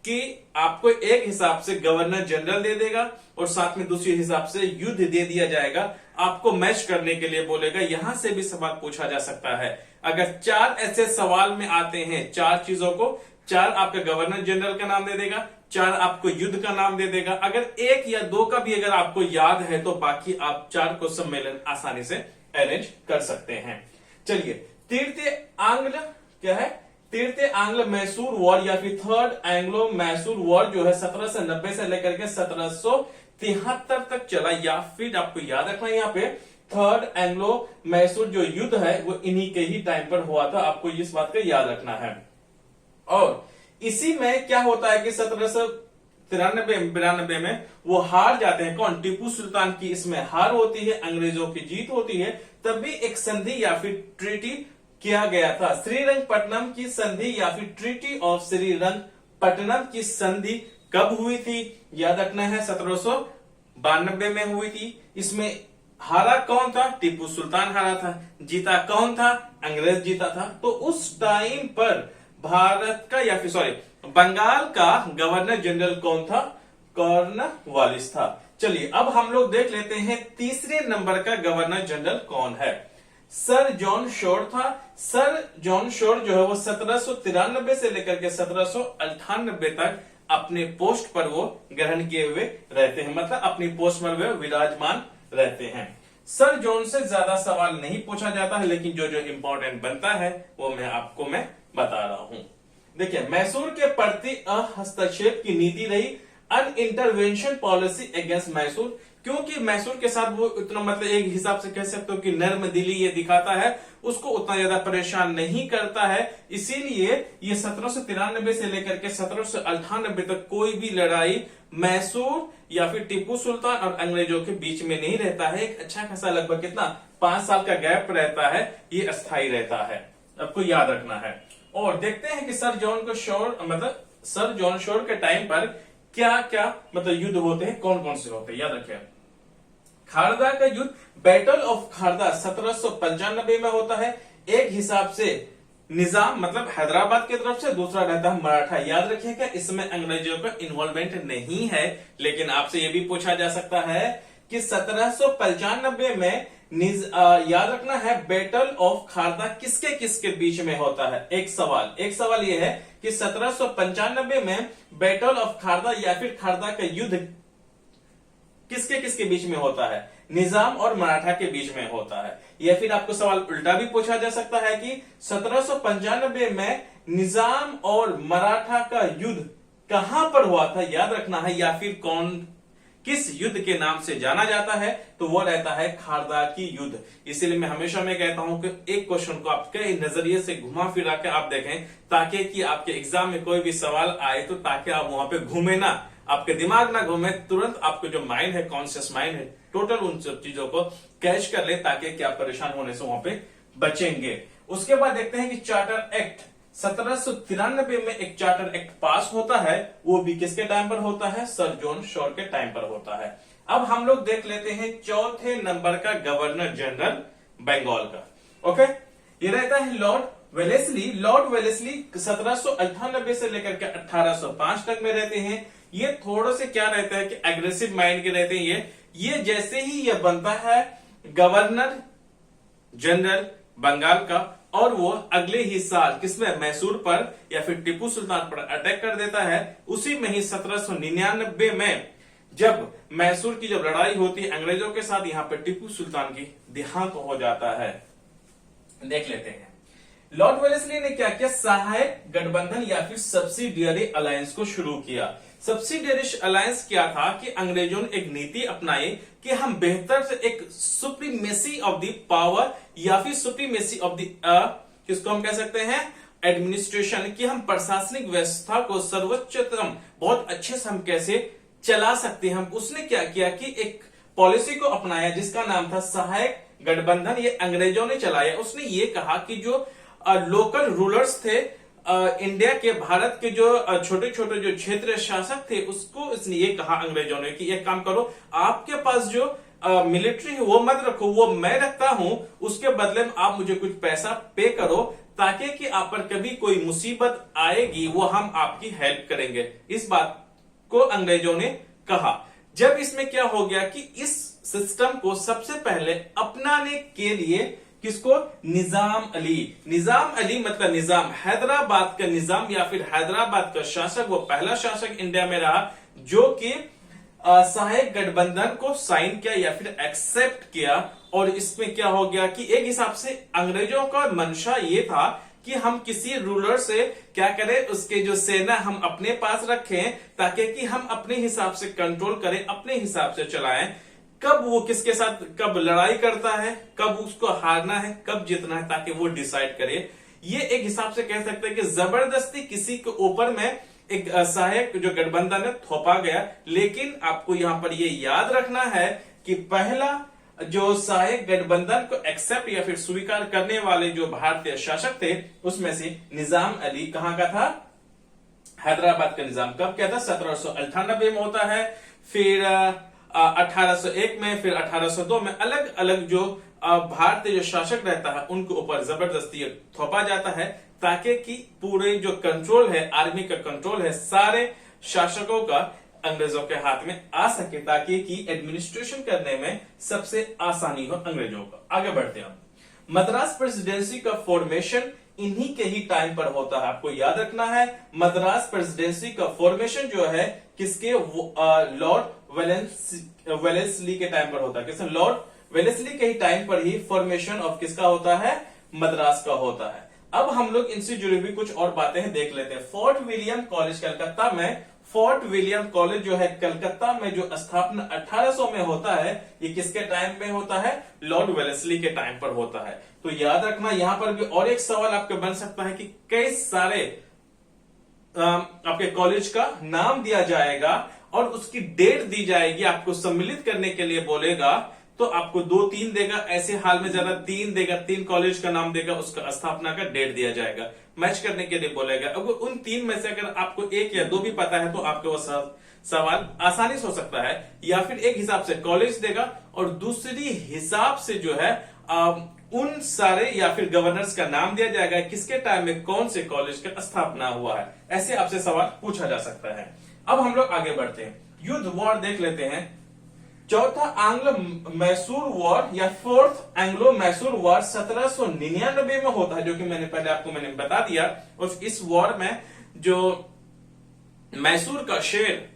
कि आपको एक हिसाब से गवर्नर जनरल दे देगा और साथ में दूसरे हिसाब से युद्ध दे दिया जाएगा, आपको मैच करने के लिए बोलेगा। यहां से भी सवाल पूछा जा सकता है। अगर 4 ऐसे सवाल में आते हैं, 4 चीजों को, 4 आपका गवर्नर जनरल का नाम दे देगा, 4 आपको युद्ध का नाम दे देगा। अगर 1 या 2 का भी अगर आपको याद है तो बाकी आप 4 को सम्मेलन आसानी से अरेंज कर सकते हैं। चलिए, तृतीय आंग्ल क्या है, तृतीय आंग्ल मैसूर वॉर या फिर थर्ड एंग्लो मैसूर वॉर जो है 1790 से लेकर के 1773 तक चला, या फिर आपको याद रखना यहाँ पे थर्ड एंग्लो मैसूर जो युद्ध है वो इन्हीं के ही टाइम पर हुआ था, आपको इस बात का याद रखना है। और इसी में क्या होता है कि 1793-92 में वो हार जाते हैं। कौन, टीपू सुल्तान की इसमें हार होती है, अंग्रेजों की जीत होती है। तब भी एक संधि या फिर ट्रीटी किया गया था, श्रीरंगपट्टनम की संधि या फिर ट्रीटी ऑफ श्रीरंगपट्टनम की संधि कब हुई थी, याद रखना है 1792 में हुई थी। इसमें हारा कौन था, टीपू सुल्तान हारा था, जीता कौन था, अंग्रेज जीता था। तो उस टाइम पर भारत का या फिर बंगाल का गवर्नर जनरल कौन था, कॉर्नवालिस था। चलिए अब हम लोग देख लेते हैं तीसरे नंबर का गवर्नर जनरल कौन है। सर जॉन शोर था। सर जॉन शोर जो है वो 1793 से लेकर के 1798 तक अपने पोस्ट पर वो ग्रहण किए हुए रहते हैं, मतलब अपनी पोस्ट पर वे विराजमान रहते हैं। सर जॉन से ज्यादा सवाल नहीं पूछा जाता है, लेकिन जो जो इंपॉर्टेंट बनता है वो मैं बता रहा हूं। देखिए, मैसूर के प्रति हस्तक्षेप की नीति रही। अनइंटरवेंशन पॉलिसी अगेंस्ट मैसूर, क्योंकि मैसूर के साथ वो इतना मतलब एक हिसाब से कह सकते हो कि नर्म दिली ये दिखाता है, उसको उतना ज्यादा परेशान नहीं करता है। इसीलिए ये 1793 से लेकर के 1798 तक कोई भी लड़ाई मैसूर या फिर टीपू सुल्तान और अंग्रेजों के बीच में नहीं रहता है। एक अच्छा खासा लगभग कितना 5 साल का गैप रहता है, ये अस्थायी रहता है, आपको याद रखना है। और देखते हैं कि सर जॉन शोर के टाइम पर क्या क्या मतलब युद्ध होते हैं, कौन कौन से होते हैं, याद रखिए। खारदा का युद्ध, बैटल ऑफ खारदा 1795 में होता है। एक हिसाब से निजाम मतलब हैदराबाद की तरफ से, दूसरा रहता है मराठा। याद रखिएगा इसमें अंग्रेजों का इन्वॉल्वमेंट नहीं है, लेकिन आपसे यह भी पूछा जा सकता है कि 1795 में याद रखना है बैटल ऑफ खारदा किसके किसके बीच में होता है। एक सवाल यह है कि 1795 में बैटल ऑफ खारदा या फिर खारदा का युद्ध किसके किसके बीच में होता है, निजाम और मराठा के बीच में होता है। या फिर आपको सवाल उल्टा भी पूछा जा सकता है कि 1795 में निजाम और मराठा का युद्ध कहां पर हुआ था, याद रखना है। या फिर किस युद्ध के नाम से जाना जाता है, तो वो रहता है खारदा की युद्ध। इसीलिए मैं हमेशा कहता हूं कि एक क्वेश्चन को आप कई नजरिए से घुमा फिरा के आप देखें, ताकि कि आपके एग्जाम में कोई भी सवाल आए तो ताकि आप वहां पे घूमे ना, आपके दिमाग ना घूमे, तुरंत आपको जो माइंड है, कॉन्शियस माइंड है, टोटल उन सब चीजों को कैच कर ले, ताकि कि आप परेशान होने से वहां पे बचेंगे। उसके बाद देखते हैं कि चार्टर एक्ट 1793 में एक चार्टर एक्ट पास होता है, वो भी किसके टाइम पर होता है, सर जॉन शोर के टाइम पर होता है। अब हम लोग देख लेते हैं चौथे नंबर का गवर्नर जनरल बंगाल का। ओके, ये रहता है लॉर्ड वेलेस्ली। लॉर्ड वेलेस्ली 1798 से लेकर के 1805 तक में रहते हैं। ये थोड़ा से क्या रहता है कि एग्रेसिव माइंड के रहते हैं। ये जैसे ही ये बनता है गवर्नर जनरल बंगाल का, और वो अगले ही साल किसमें, मैसूर पर या फिर टीपू सुल्तान पर अटैक कर देता है। उसी में ही 1799 में जब मैसूर की जब लड़ाई होती है अंग्रेजों के साथ, यहां पर टीपू सुल्तान की देहांत हो जाता है। देख लेते हैं लॉर्ड वेलेस्ली ने क्या किया, सहायक गठबंधन या फिर सब्सिडियरी अलायंस को शुरू किया। सब्सिडियरी अलायंस क्या था कि अंग्रेजों ने एक नीति अपनाई कि हम बेहतर से एक सुप्रीमेसी ऑफ द पावर या फिर सुप्रीमेसी ऑफ द किसको हम कह सकते हैं, एडमिनिस्ट्रेशन, कि हम प्रशासनिक व्यवस्था को सर्वोच्चतम बहुत अच्छे से हम कैसे चला सकते हैं। उसने क्या किया कि एक पॉलिसी को अपनाया जिसका नाम था सहायक गठबंधन। ये अंग्रेजों ने चलाया। उसने ये कहा कि जो लोकल रूलर्स थे इंडिया के, भारत के जो छोटे छोटे जो क्षेत्र शासक थे, उसको इसने ये कहा अंग्रेजों ने कि एक काम करो, आपके पास जो मिलिट्री है वो मत रखो, वो मैं रखता हूं, उसके बदले में आप मुझे कुछ पैसा पे करो, ताकि कि आप पर कभी कोई मुसीबत आएगी वो हम आपकी हेल्प करेंगे। इस बात को अंग्रेजों ने कहा। जब इसमें क्या हो गया कि इस सिस्टम को सबसे पहले अपनाने के लिए किसको, निजाम अली मतलब निजाम, हैदराबाद का निजाम या फिर हैदराबाद का शासक, वो पहला शासक इंडिया में रहा जो कि सहायक गठबंधन को साइन किया या फिर एक्सेप्ट किया। और इसमें क्या हो गया कि एक हिसाब से अंग्रेजों का मंशा ये था कि हम किसी रूलर से क्या करें, उसके जो सेना हम अपने पास रखें, ताकि कि हम अपने हिसाब से कंट्रोल करें, अपने हिसाब से चलाएं। कब वो किसके साथ कब लड़ाई करता है, कब उसको हारना है, कब जीतना है, ताकि वो डिसाइड करे। ये एक हिसाब से कह सकते हैं कि जबरदस्ती किसी के ऊपर में एक सहायक जो गठबंधन है थोपा गया। लेकिन आपको यहां पर ये याद रखना है कि पहला जो सहायक गठबंधन को एक्सेप्ट या फिर स्वीकार करने वाले जो भारतीय शासक थे, उसमें से निजाम अली कहां का था, हैदराबाद का निजाम। कब क्या था, 1798 में होता है, फिर 1801 में, फिर 1802 में। अलग अलग जो भारतीय जो शासक रहता है उनके ऊपर जबरदस्ती थोपा जाता है, ताकि कि पूरे जो कंट्रोल है, आर्मी का कंट्रोल है, सारे शासकों का अंग्रेजों के हाथ में आ सके, ताकि कि एडमिनिस्ट्रेशन करने में सबसे आसानी हो अंग्रेजों को। आगे बढ़ते हैं। मद्रास प्रेसिडेंसी का फॉर्मेशन इन्हीं के ही टाइम पर होता है। आपको याद रखना है मद्रास प्रेसिडेंसी का फॉर्मेशन जो है किसके, लॉर्ड वेलेस्ली के टाइम पर होता है। किसने, लॉर्ड वेलेस्ली के ही टाइम पर ही फॉर्मेशन ऑफ किसका होता है, मद्रास का होता है। अब हम लोग इनसे जुड़ी हुई कुछ और बातें देख लेते हैं। फोर्ट विलियम कॉलेज कलकत्ता में फोर्ट विलियम कॉलेज जो है कलकत्ता में, जो स्थापना 1800 में होता है, ये किसके टाइम पे होता है? लॉर्ड वेलेस्ली के टाइम पर होता है। तो याद रखना, यहां पर भी और एक सवाल आपके बन सकता है कि कई सारे आपके कॉलेज का नाम दिया जाएगा और उसकी डेट दी जाएगी, आपको सम्मिलित करने के लिए बोलेगा, तो आपको 2-3 देगा, ऐसे हाल में ज्यादा 3 देगा, 3 कॉलेज का नाम देगा, उसका स्थापना का डेट दिया जाएगा, मैच करने के लिए बोलेगा। अगर उन 3 में से अगर आपको 1 या 2 भी पता है तो आपके वो सवाल आसानी से हो सकता है। या फिर एक हिसाब से कॉलेज देगा और दूसरी हिसाब से जो है उन सारे या फिर गवर्नर्स का नाम दिया जाएगा, किसके टाइम में कौन से कॉलेज का स्थापना हुआ है, ऐसे आपसे सवाल पूछा जा सकता है। अब हम लोग आगे बढ़ते हैं, युद्ध वॉर देख लेते हैं। चौथा आंग्लो मैसूर वॉर या फोर्थ एंग्लो मैसूर वॉर 1799 में होता है, जो कि मैंने पहले आपको बता दिया। और इस वॉर में जो मैसूर का शेर,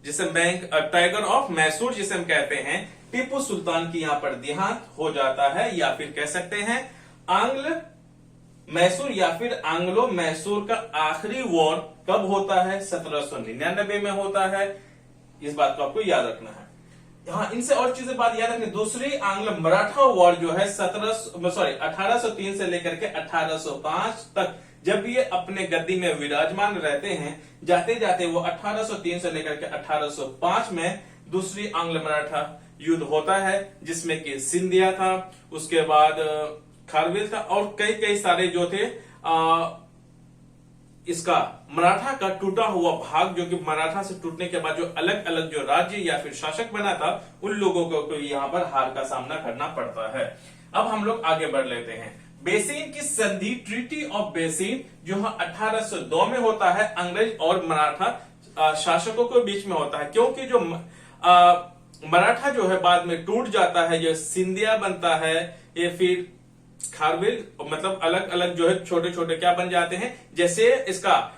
जिसे टाइगर ऑफ मैसूर जिसे हम कहते हैं, टीपू सुल्तान की यहां पर देहांत हो जाता है, या फिर कह सकते हैं आंग्ल मैसूर या फिर आंग्लो मैसूर का आखिरी वॉर कब होता है? 1799 में होता है। इस बात को आपको याद रखना है। हाँ, इनसे और चीजें बात याद रखनी। दूसरी आंग्ल मराठा वॉर जो है 1803 से लेकर के 1805 तक, जब ये अपने गद्दी में विराजमान रहते हैं, जाते जाते वो 1803 से लेकर के 1805 में दूसरी आंग्ल मराठा युद्ध होता है, जिसमें कि सिंधिया था, उसके बाद खारवेल था और कई सारे जो थे इसका मराठा का टूटा हुआ भाग, जो कि मराठा से टूटने के बाद जो अलग अलग जो राज्य या फिर शासक बना था, उन लोगों को यहाँ पर हार का सामना करना पड़ता है। अब हम लोग आगे बढ़ लेते हैं। बेसिन की संधि, ट्रीटी ऑफ बेसिन, जो 1802 में होता है, अंग्रेज और मराठा शासकों के बीच में होता है। क्योंकि जो मराठा जो है बाद में टूट जाता है, जो सिंधिया बनता है, ये फिर खारवेल, मतलब अलग अलग जो है छोटे छोटे क्या बन जाते हैं। जैसे इसका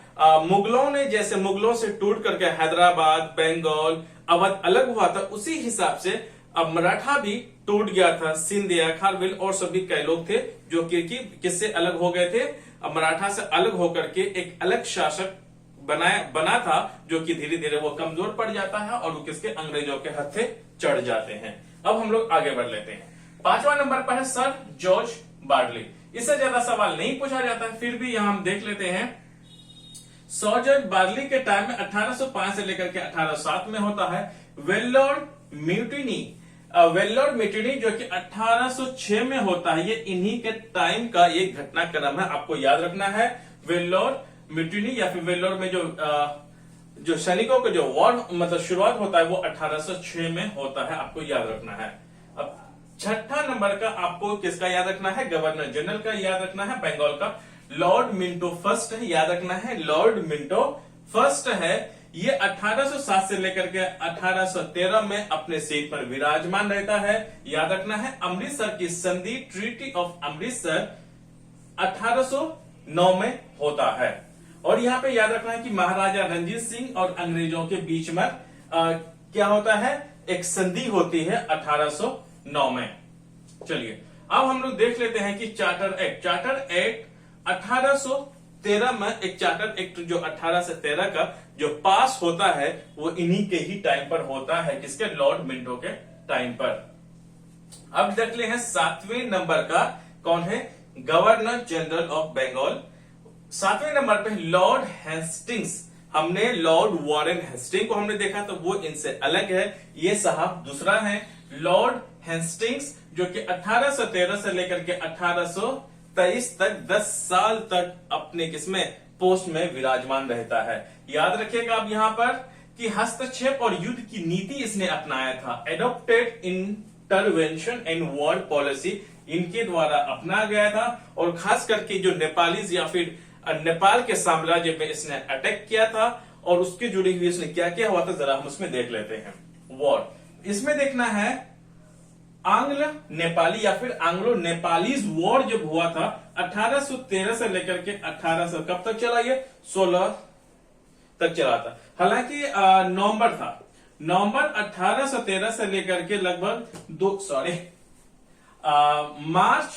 मुगलों से टूट करके हैदराबाद, बंगाल, अवध अलग हुआ था, उसी हिसाब से अब मराठा भी टूट गया था। सिंधिया, खारवेल और सभी कई लोग थे जो कि किससे अलग हो गए थे? अब मराठा से अलग होकर के एक अलग शासक बना था, जो कि धीरे धीरे वो कमजोर पड़ जाता है और वो किसके? अंग्रेजों के हत्थे चढ़ जाते हैं। अब हम लोग आगे बढ़ लेते हैं। 5वां नंबर पर है सर जॉर्ज बार्टली। इससे ज्यादा सवाल नहीं पूछा जाता है, फिर भी यहां हम देख लेते हैं। सर जॉर्ज बार्टली के टाइम में 1805 से लेकर के 1807 में होता है वेल्लोर म्यूटिनी, जो कि 1806 में होता है। ये इन्हीं के टाइम का एक घटनाक्रम है, आपको याद रखना है। वेल्लोर म्यूटिनी या फिर वेल्लोर में जो सैनिकों का जो वॉर मतलब शुरुआत होता है, वो 1806 में होता है, आपको याद रखना है। अब 6ठा नंबर का आपको किसका याद रखना है? गवर्नर जनरल का याद रखना है, बंगाल का। लॉर्ड मिंटो फर्स्ट है, याद रखना है, लॉर्ड मिंटो फर्स्ट है। ये 1807 से लेकर के 1813 में अपने सीट पर विराजमान रहता है, याद रखना है। अमृतसर की संधि, ट्रीटी ऑफ अमृतसर 1809 में होता है। और यहां पे याद रखना है कि महाराजा रणजीत सिंह और अंग्रेजों के बीच में क्या होता है? एक संधि होती है 1809 में। चलिए अब हम लोग देख लेते हैं कि चार्टर एक्ट 1813 में, एक चार्टर एक्ट जो 18 से 13 का जो पास होता है, वो इन्हीं के ही टाइम पर होता है, किसके? लॉर्ड मिंटो के टाइम पर। अब देख ले हैं 7वें नंबर का, कौन है? Governor general of Bengal. 7वें नंबर पे लॉर्ड हेस्टिंग्स। हमने लॉर्ड वॉरेन हेस्टिंग को हमने देखा, तो वो इनसे अलग है। ये साहब दूसरा है, लॉर्ड हेस्टिंग्स, जो कि 1813 से लेकर के 1823 तक 10 साल तक अपने किसमें? पोस्ट में विराजमान रहता है। याद रखिएगा आप यहां पर कि हस्तक्षेप और युद्ध की नीति इसने अपनाया था। Adopted intervention and war policy इनके द्वारा अपनाया गया था। और खास करके जो नेपालीज या फिर नेपाल के साम्राज्य में इसने अटैक किया था, और उसकी जुड़ी हुई इसने क्या किया हुआ था, जरा हम उसमें देख लेते हैं। वॉर इसमें देखना है आंग्ल नेपाली या फिर आंग्लो नेपालीज वॉर जब हुआ था 1813 से लेकर के 1800 कब तक चला? ये 16 तक चला था। हालांकि नवंबर था, नवंबर 1813 से लेकर के लगभग मार्च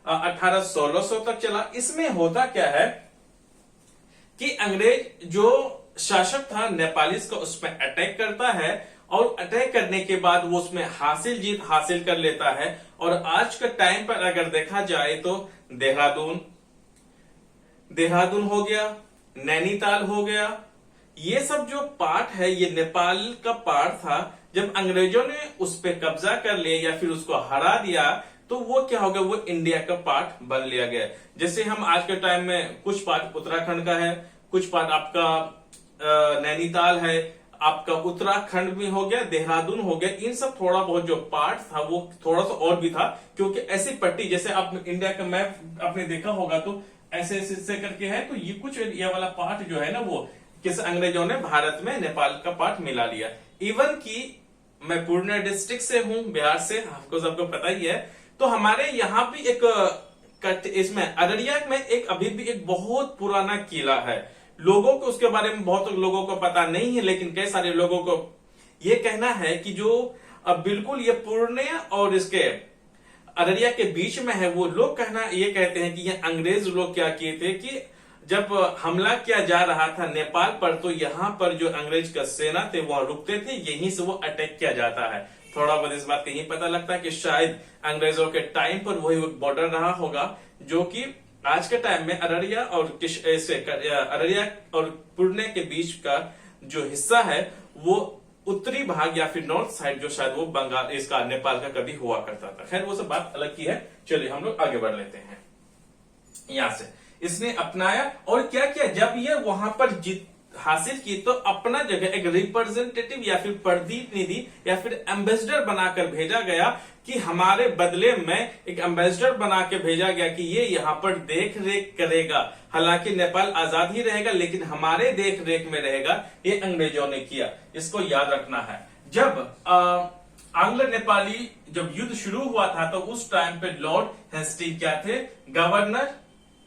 1816 तक चला। इसमें होता क्या है कि अंग्रेज जो शासक था नेपालीज का उसमें अटैक करता है और अटैक करने के बाद वो उसमें जीत हासिल कर लेता है। और आज के टाइम पर अगर देखा जाए तो देहरादून हो गया, नैनीताल हो गया, ये सब जो पार्ट है ये नेपाल का पार्ट था। जब अंग्रेजों ने उस पर कब्जा कर लिया या फिर उसको हरा दिया तो वो क्या हो गया, वो इंडिया का पार्ट बन लिया गया। जैसे हम आज के टाइम में कुछ पार्ट उत्तराखंड का है, कुछ पार्ट आपका नैनीताल है, आपका उत्तराखंड में हो गया, देहरादून हो गया। इन सब थोड़ा बहुत जो पार्ट था वो थोड़ा सा और भी था, क्योंकि ऐसी पट्टी जैसे आप इंडिया का मैप आपने देखा होगा तो ऐसे ऐसे करके है, तो ये कुछ ये वाला पार्ट जो है ना वो किस अंग्रेजों ने भारत में नेपाल का पार्ट मिला लिया। इवन की मैं पूर्णिया डिस्ट्रिक्ट से हूं, बिहार से, आपको सबको पता ही है। तो हमारे यहाँ भी एक इसमें अररिया में एक अभी भी एक बहुत पुराना किला है। लोगों को उसके बारे में बहुत लोगों को पता नहीं है, लेकिन कई सारे लोगों को ये कहना है कि जो बिल्कुल ये पूर्णिया और इसके अररिया के बीच में है, वो लोग ये कहते हैं कि ये अंग्रेज लोग क्या किए थे कि जब हमला किया जा रहा था नेपाल पर, तो यहाँ पर जो अंग्रेज का सेना थे वहां रुकते थे, यहीं से वो अटैक किया जाता है। थोड़ा बहुत इस बात का यही पता लगता है कि शायद अंग्रेजों के टाइम पर वही बॉर्डर रहा होगा, जो कि आज के टाइम में अररिया और अररिया और पूर्णिया के बीच का जो हिस्सा है वो उत्तरी भाग या फिर नॉर्थ साइड जो शायद वो बंगाल इसका नेपाल का कभी हुआ करता था। खैर वो सब बात अलग की है। चलिए हम लोग आगे बढ़ लेते हैं। यहां से इसने अपनाया और क्या किया, जब ये वहां पर जीत हासिल की तो अपना जगह एक रिप्रेजेंटेटिव या फिर प्रतिनिधि या फिर एम्बेसडर बनाकर भेजा गया कि हमारे बदले में एक एम्बेसडर बना के भेजा गया कि ये यहाँ पर देख रेख करेगा। हालांकि नेपाल आजाद ही रहेगा लेकिन हमारे देख रेख में रहेगा, ये अंग्रेजों ने किया। इसको याद रखना है। जब आंग्ल नेपाली जब युद्ध शुरू हुआ था तो उस टाइम पे लॉर्ड हेस्टिंग क्या थे, गवर्नर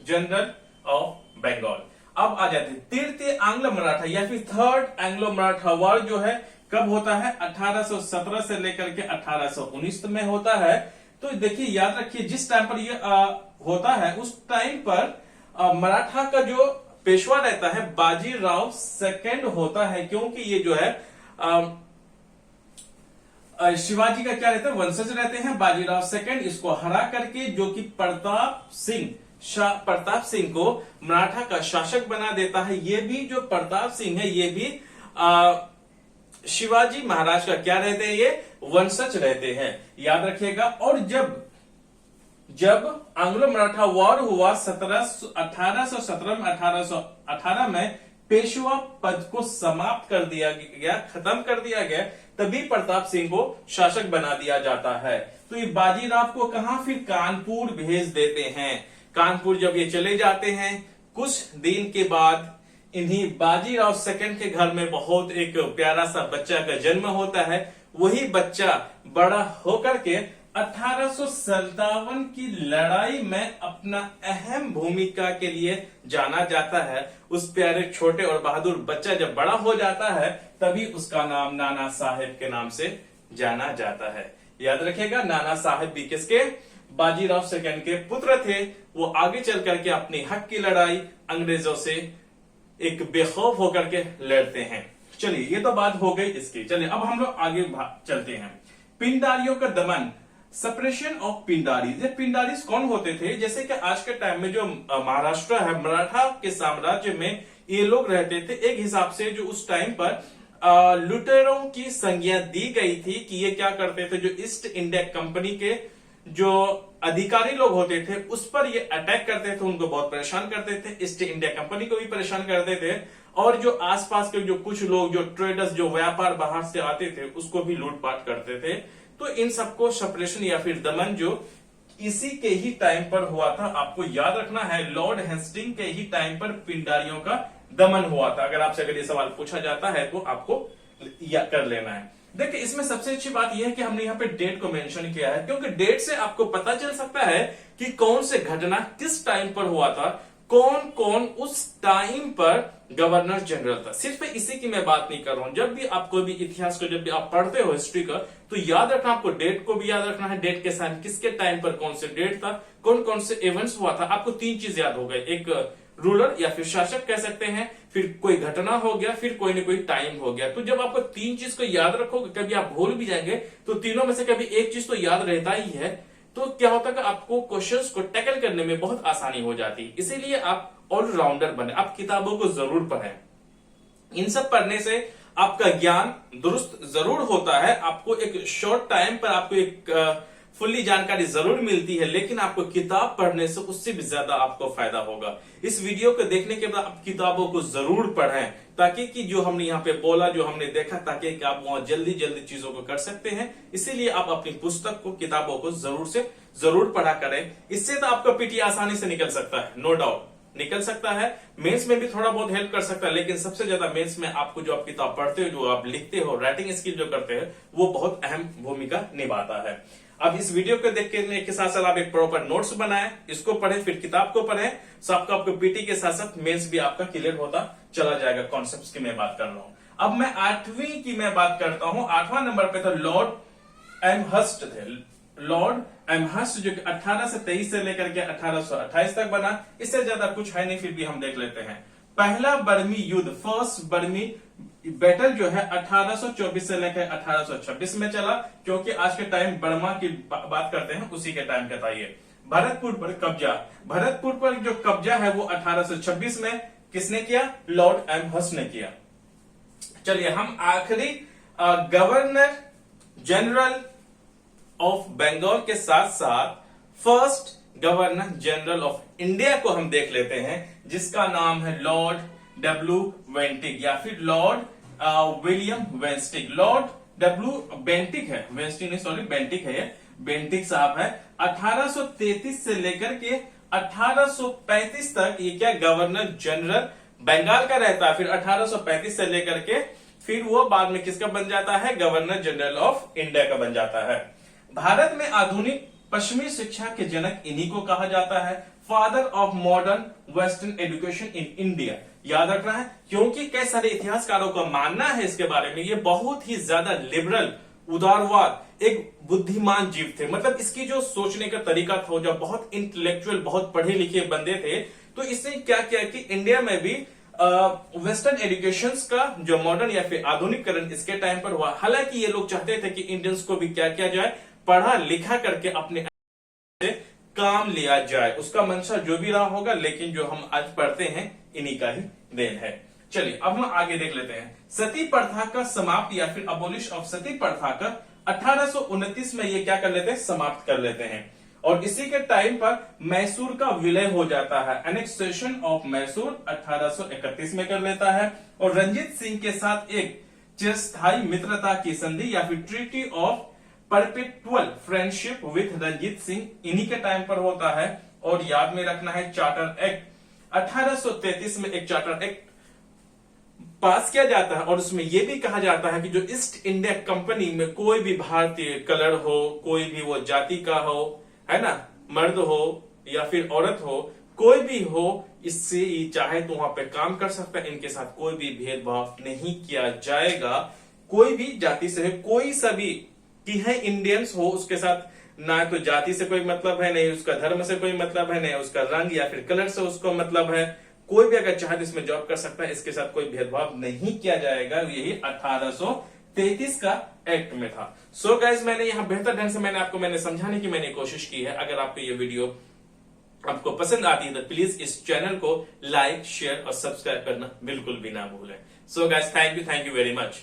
जनरल ऑफ बंगाल। अब आ जाते तृतीय आंग्ल मराठा या फिर थर्ड एंग्लो मराठा वॉर जो है कब होता है, 1817 से लेकर के 1819 में होता है। तो देखिए याद रखिए जिस टाइम पर ये होता है उस टाइम पर मराठा का जो पेशवा रहता है बाजीराव सेकंड होता है, क्योंकि ये जो है शिवाजी का क्या रहता है, वंशज रहते हैं। बाजीराव सेकंड इसको हरा करके जो कि प्रताप सिंह को मराठा का शासक बना देता है। ये भी जो प्रताप सिंह है ये भी शिवाजी महाराज का क्या रहते हैं, ये वंशज रहते हैं, याद रखिएगा। और जब आंग्लो मराठा वॉर हुआ 1817 में 1818 में पेशवा पद को समाप्त कर दिया गया, खत्म कर दिया गया, तभी प्रताप सिंह को शासक बना दिया जाता है। तो ये बाजीराव को कहां, फिर कानपुर भेज देते हैं। कानपुर जब ये चले जाते हैं कुछ दिन के बाद इन्हीं बाजीराव सेकंड के घर में बहुत एक प्यारा सा बच्चा का जन्म होता है। वही बच्चा बड़ा होकर के 1857 की लड़ाई में अपना अहम भूमिका के लिए जाना जाता है। उस प्यारे छोटे और बहादुर बच्चा जब बड़ा हो जाता है तभी उसका नाम नाना साहेब के नाम से जाना जाता है। याद रखिएगा, नाना साहेब भी किसके, बाजीराव सेकंड के पुत्र थे। वो आगे चल करके अपनी हक की लड़ाई अंग्रेजों से एक बेखौफ होकर के लड़ते हैं। चलिए ये तो बात हो गई इसकी। चलिए अब हम लोग आगे चलते हैं। पिंडारियों का दमन, सप्रेशन ऑफ पिंडारीज। ये पिंडारीज कौन होते थे, जैसे कि आज के टाइम में जो महाराष्ट्र है, मराठा के साम्राज्य में ये लोग रहते थे। एक हिसाब से जो उस टाइम पर लुटेरों की संज्ञा दी गई थी कि ये क्या करते थे, जो ईस्ट इंडिया कंपनी के जो अधिकारी लोग होते थे उस पर ये अटैक करते थे, उनको बहुत परेशान करते थे। ईस्ट इंडिया कंपनी को भी परेशान करते थे और जो आसपास के जो कुछ लोग जो ट्रेडर्स जो व्यापार बाहर से आते थे उसको भी लूटपाट करते थे। तो इन सबको सप्रेशन या फिर दमन जो इसी के ही टाइम पर हुआ था। आपको याद रखना है लॉर्ड हेस्टिंग के ही टाइम पर पिंडारियों का दमन हुआ था। अगर आपसे अगर ये सवाल पूछा जाता है तो आपको कर लेना है। देखिए इसमें सबसे अच्छी बात यह है कि हमने यहाँ पे डेट को मेंशन किया है, क्योंकि डेट से आपको पता चल सकता है कि कौन से घटना किस टाइम पर हुआ था, कौन कौन उस टाइम पर गवर्नर जनरल था। सिर्फ इसी की मैं बात नहीं कर रहा हूं। जब भी आप कोई भी इतिहास को जब भी आप पढ़ते हो हिस्ट्री का, तो याद रखना, आपको डेट को भी याद रखना है। डेट के साथ किसके टाइम पर कौन से डेट था, कौन कौन से इवेंट्स हुआ था। आपको तीन चीज याद हो गए, एक रूलर या फिर शासक कह सकते हैं, फिर कोई घटना हो गया, फिर कोई ना कोई टाइम हो गया। तो जब आपको तीन चीज को याद रखोगे, कभी आप भूल भी जाएंगे तो तीनों में से कभी एक चीज तो याद रहता ही है, तो क्या होता है कि आपको क्वेश्चंस को टैकल करने में बहुत आसानी हो जाती है। इसीलिए आप ऑलराउंडर बने, आप किताबों को जरूर पढ़ें। इन सब पढ़ने से आपका ज्ञान दुरुस्त जरूर होता है, आपको एक शॉर्ट टाइम पर आपको एक फुल्ली जानकारी जरूर मिलती है, लेकिन आपको किताब पढ़ने से उससे भी ज्यादा आपको फायदा होगा। इस वीडियो को देखने के बाद आप किताबों को जरूर पढ़ें, ताकि कि जो हमने यहाँ पे बोला, जो हमने देखा, ताकि कि आप वहां जल्दी जल्दी चीजों को कर सकते हैं। इसीलिए आप अपनी पुस्तक को, किताबों को जरूर से जरूर पढ़ा करें। इससे तो आपका पीटी आसानी से निकल सकता है, नो डाउट निकल सकता है। मेंस में भी थोड़ा बहुत हेल्प कर सकता है, लेकिन सबसे ज्यादा मेंस में आपको जो आप किताब पढ़ते हो, जो आप लिखते हो, राइटिंग स्किल जो करते हैं, वो बहुत अहम भूमिका निभाता है। अब इस वीडियो को देखने के साथ साथ आप एक प्रॉपर नोट्स बनाएं, इसको पढ़ें, फिर किताब को पढ़ें, तो आपको पीटी के साथ साथ मेंस भी आपका क्लियर होता चला जाएगा। कॉन्सेप्ट्स की मैं बात कर रहा हूं। अब मैं 8वीं की मैं बात करता हूं। 8वां नंबर पे तो लॉर्ड एमहर्स्ट थे। लॉर्ड एमहर्स्ट जो 1823 से लेकर के 1828 तक बना। इससे ज्यादा कुछ है नहीं, फिर भी हम देख लेते हैं। पहला बर्मी युद्ध, फर्स्ट बर्मी बैटल जो है 1824 से लेकर 1826 में चला, क्योंकि आज के टाइम बर्मा की बात करते हैं, उसी के टाइम का था ये। भरतपुर पर कब्जा, भरतपुर पर जो कब्जा है वो 1826 में किसने किया? लॉर्ड एमहर्स्ट ने किया। चलिए हम आखिरी गवर्नर जनरल ऑफ बंगाल के साथ साथ first governor general of India को हम देख लेते हैं, जिसका नाम है लॉर्ड डब्ल्यू वेंटिक या फिर लॉर्ड विलियम वेंस्टिक। लॉर्ड डब्ल्यू बेंटिक है, वेंस्टिक नहीं, सॉरी, बेंटिक है, बेंटिक साहब है। 1833 से लेकर के 1835 तक ये क्या गवर्नर जनरल बंगाल का रहता है। फिर 1835 से लेकर के फिर वो बाद में किसका बन जाता है? गवर्नर जनरल ऑफ इंडिया का बन जाता है। भारत में आधुनिक पश्चिमी शिक्षा के जनक इन्हीं को कहा जाता है, father of modern western education in India. याद रखना है, क्योंकि कई सारे इतिहासकारों का मानना है इसके बारे में, ये बहुत ही ज्यादा लिबरल, उदारवाद, एक बुद्धिमान जीव थे। मतलब इसकी जो सोचने का तरीका था, जो बहुत इंटेलेक्चुअल, बहुत पढ़े लिखे बंदे थे। तो इसने क्या किया कि इंडिया में भी वेस्टर्न एजुकेशन का जो मॉडर्न या फिर आधुनिकरण इसके टाइम पर हुआ। हालांकि ये लोग चाहते थे कि इंडियंस को भी क्या किया जाए, पढ़ा लिखा करके अपने से काम लिया जाए। उसका मंशा जो भी रहा होगा, लेकिन जो हम आज पढ़ते हैं इन्हीं का ही देन है। चलिए अब हम आगे देख लेते हैं। सती प्रथा का समाप्त या फिर अबोलिश ऑफ सती प्रथा का 1829 में ये क्या कर लेते हैं? समाप्त कर लेते हैं। और इसी के टाइम पर मैसूर का विलय हो जाता है, एनेक्सेशन ऑफ मैसूर 1831 में कर लेता है। और रंजीत सिंह के साथ एक चिरस्थायी मित्रता की संधि या फिर treaty of perpetual friendship with Ranjit Singh इन्हीं के टाइम पर होता है। और याद में रखना है चार्टर एक्ट 1833 में एक चार्टर एक्ट पास किया जाता है, और उसमें यह भी कहा जाता है कि जो ईस्ट इंडिया कंपनी में कोई भी भारतीय कलर हो, कोई भी वो जाति का हो, है ना, मर्द हो या फिर औरत हो, कोई भी हो, इससे चाहे तो वहां पे काम कर सकता है। इनके साथ कोई भी भेदभाव नहीं किया जाएगा। कोई भी जाति से है, कोई सभी की है इंडियंस हो, उसके साथ ना तो जाति से कोई मतलब है, नहीं उसका धर्म से कोई मतलब है, नहीं उसका रंग या फिर कलर से उसको मतलब है। कोई भी अगर चाहे तो इसमें जॉब कर सकता है, इसके साथ कोई भेदभाव नहीं किया जाएगा। यही 1833 का एक्ट में था। सो गाइस, मैंने यहाँ बेहतर ढंग से मैंने समझाने की मैंने कोशिश की है। अगर आपको ये वीडियो आपको पसंद आती है तो प्लीज इस चैनल को लाइक, शेयर और सब्सक्राइब करना बिल्कुल भी ना भूलें। So guys, thank you very much.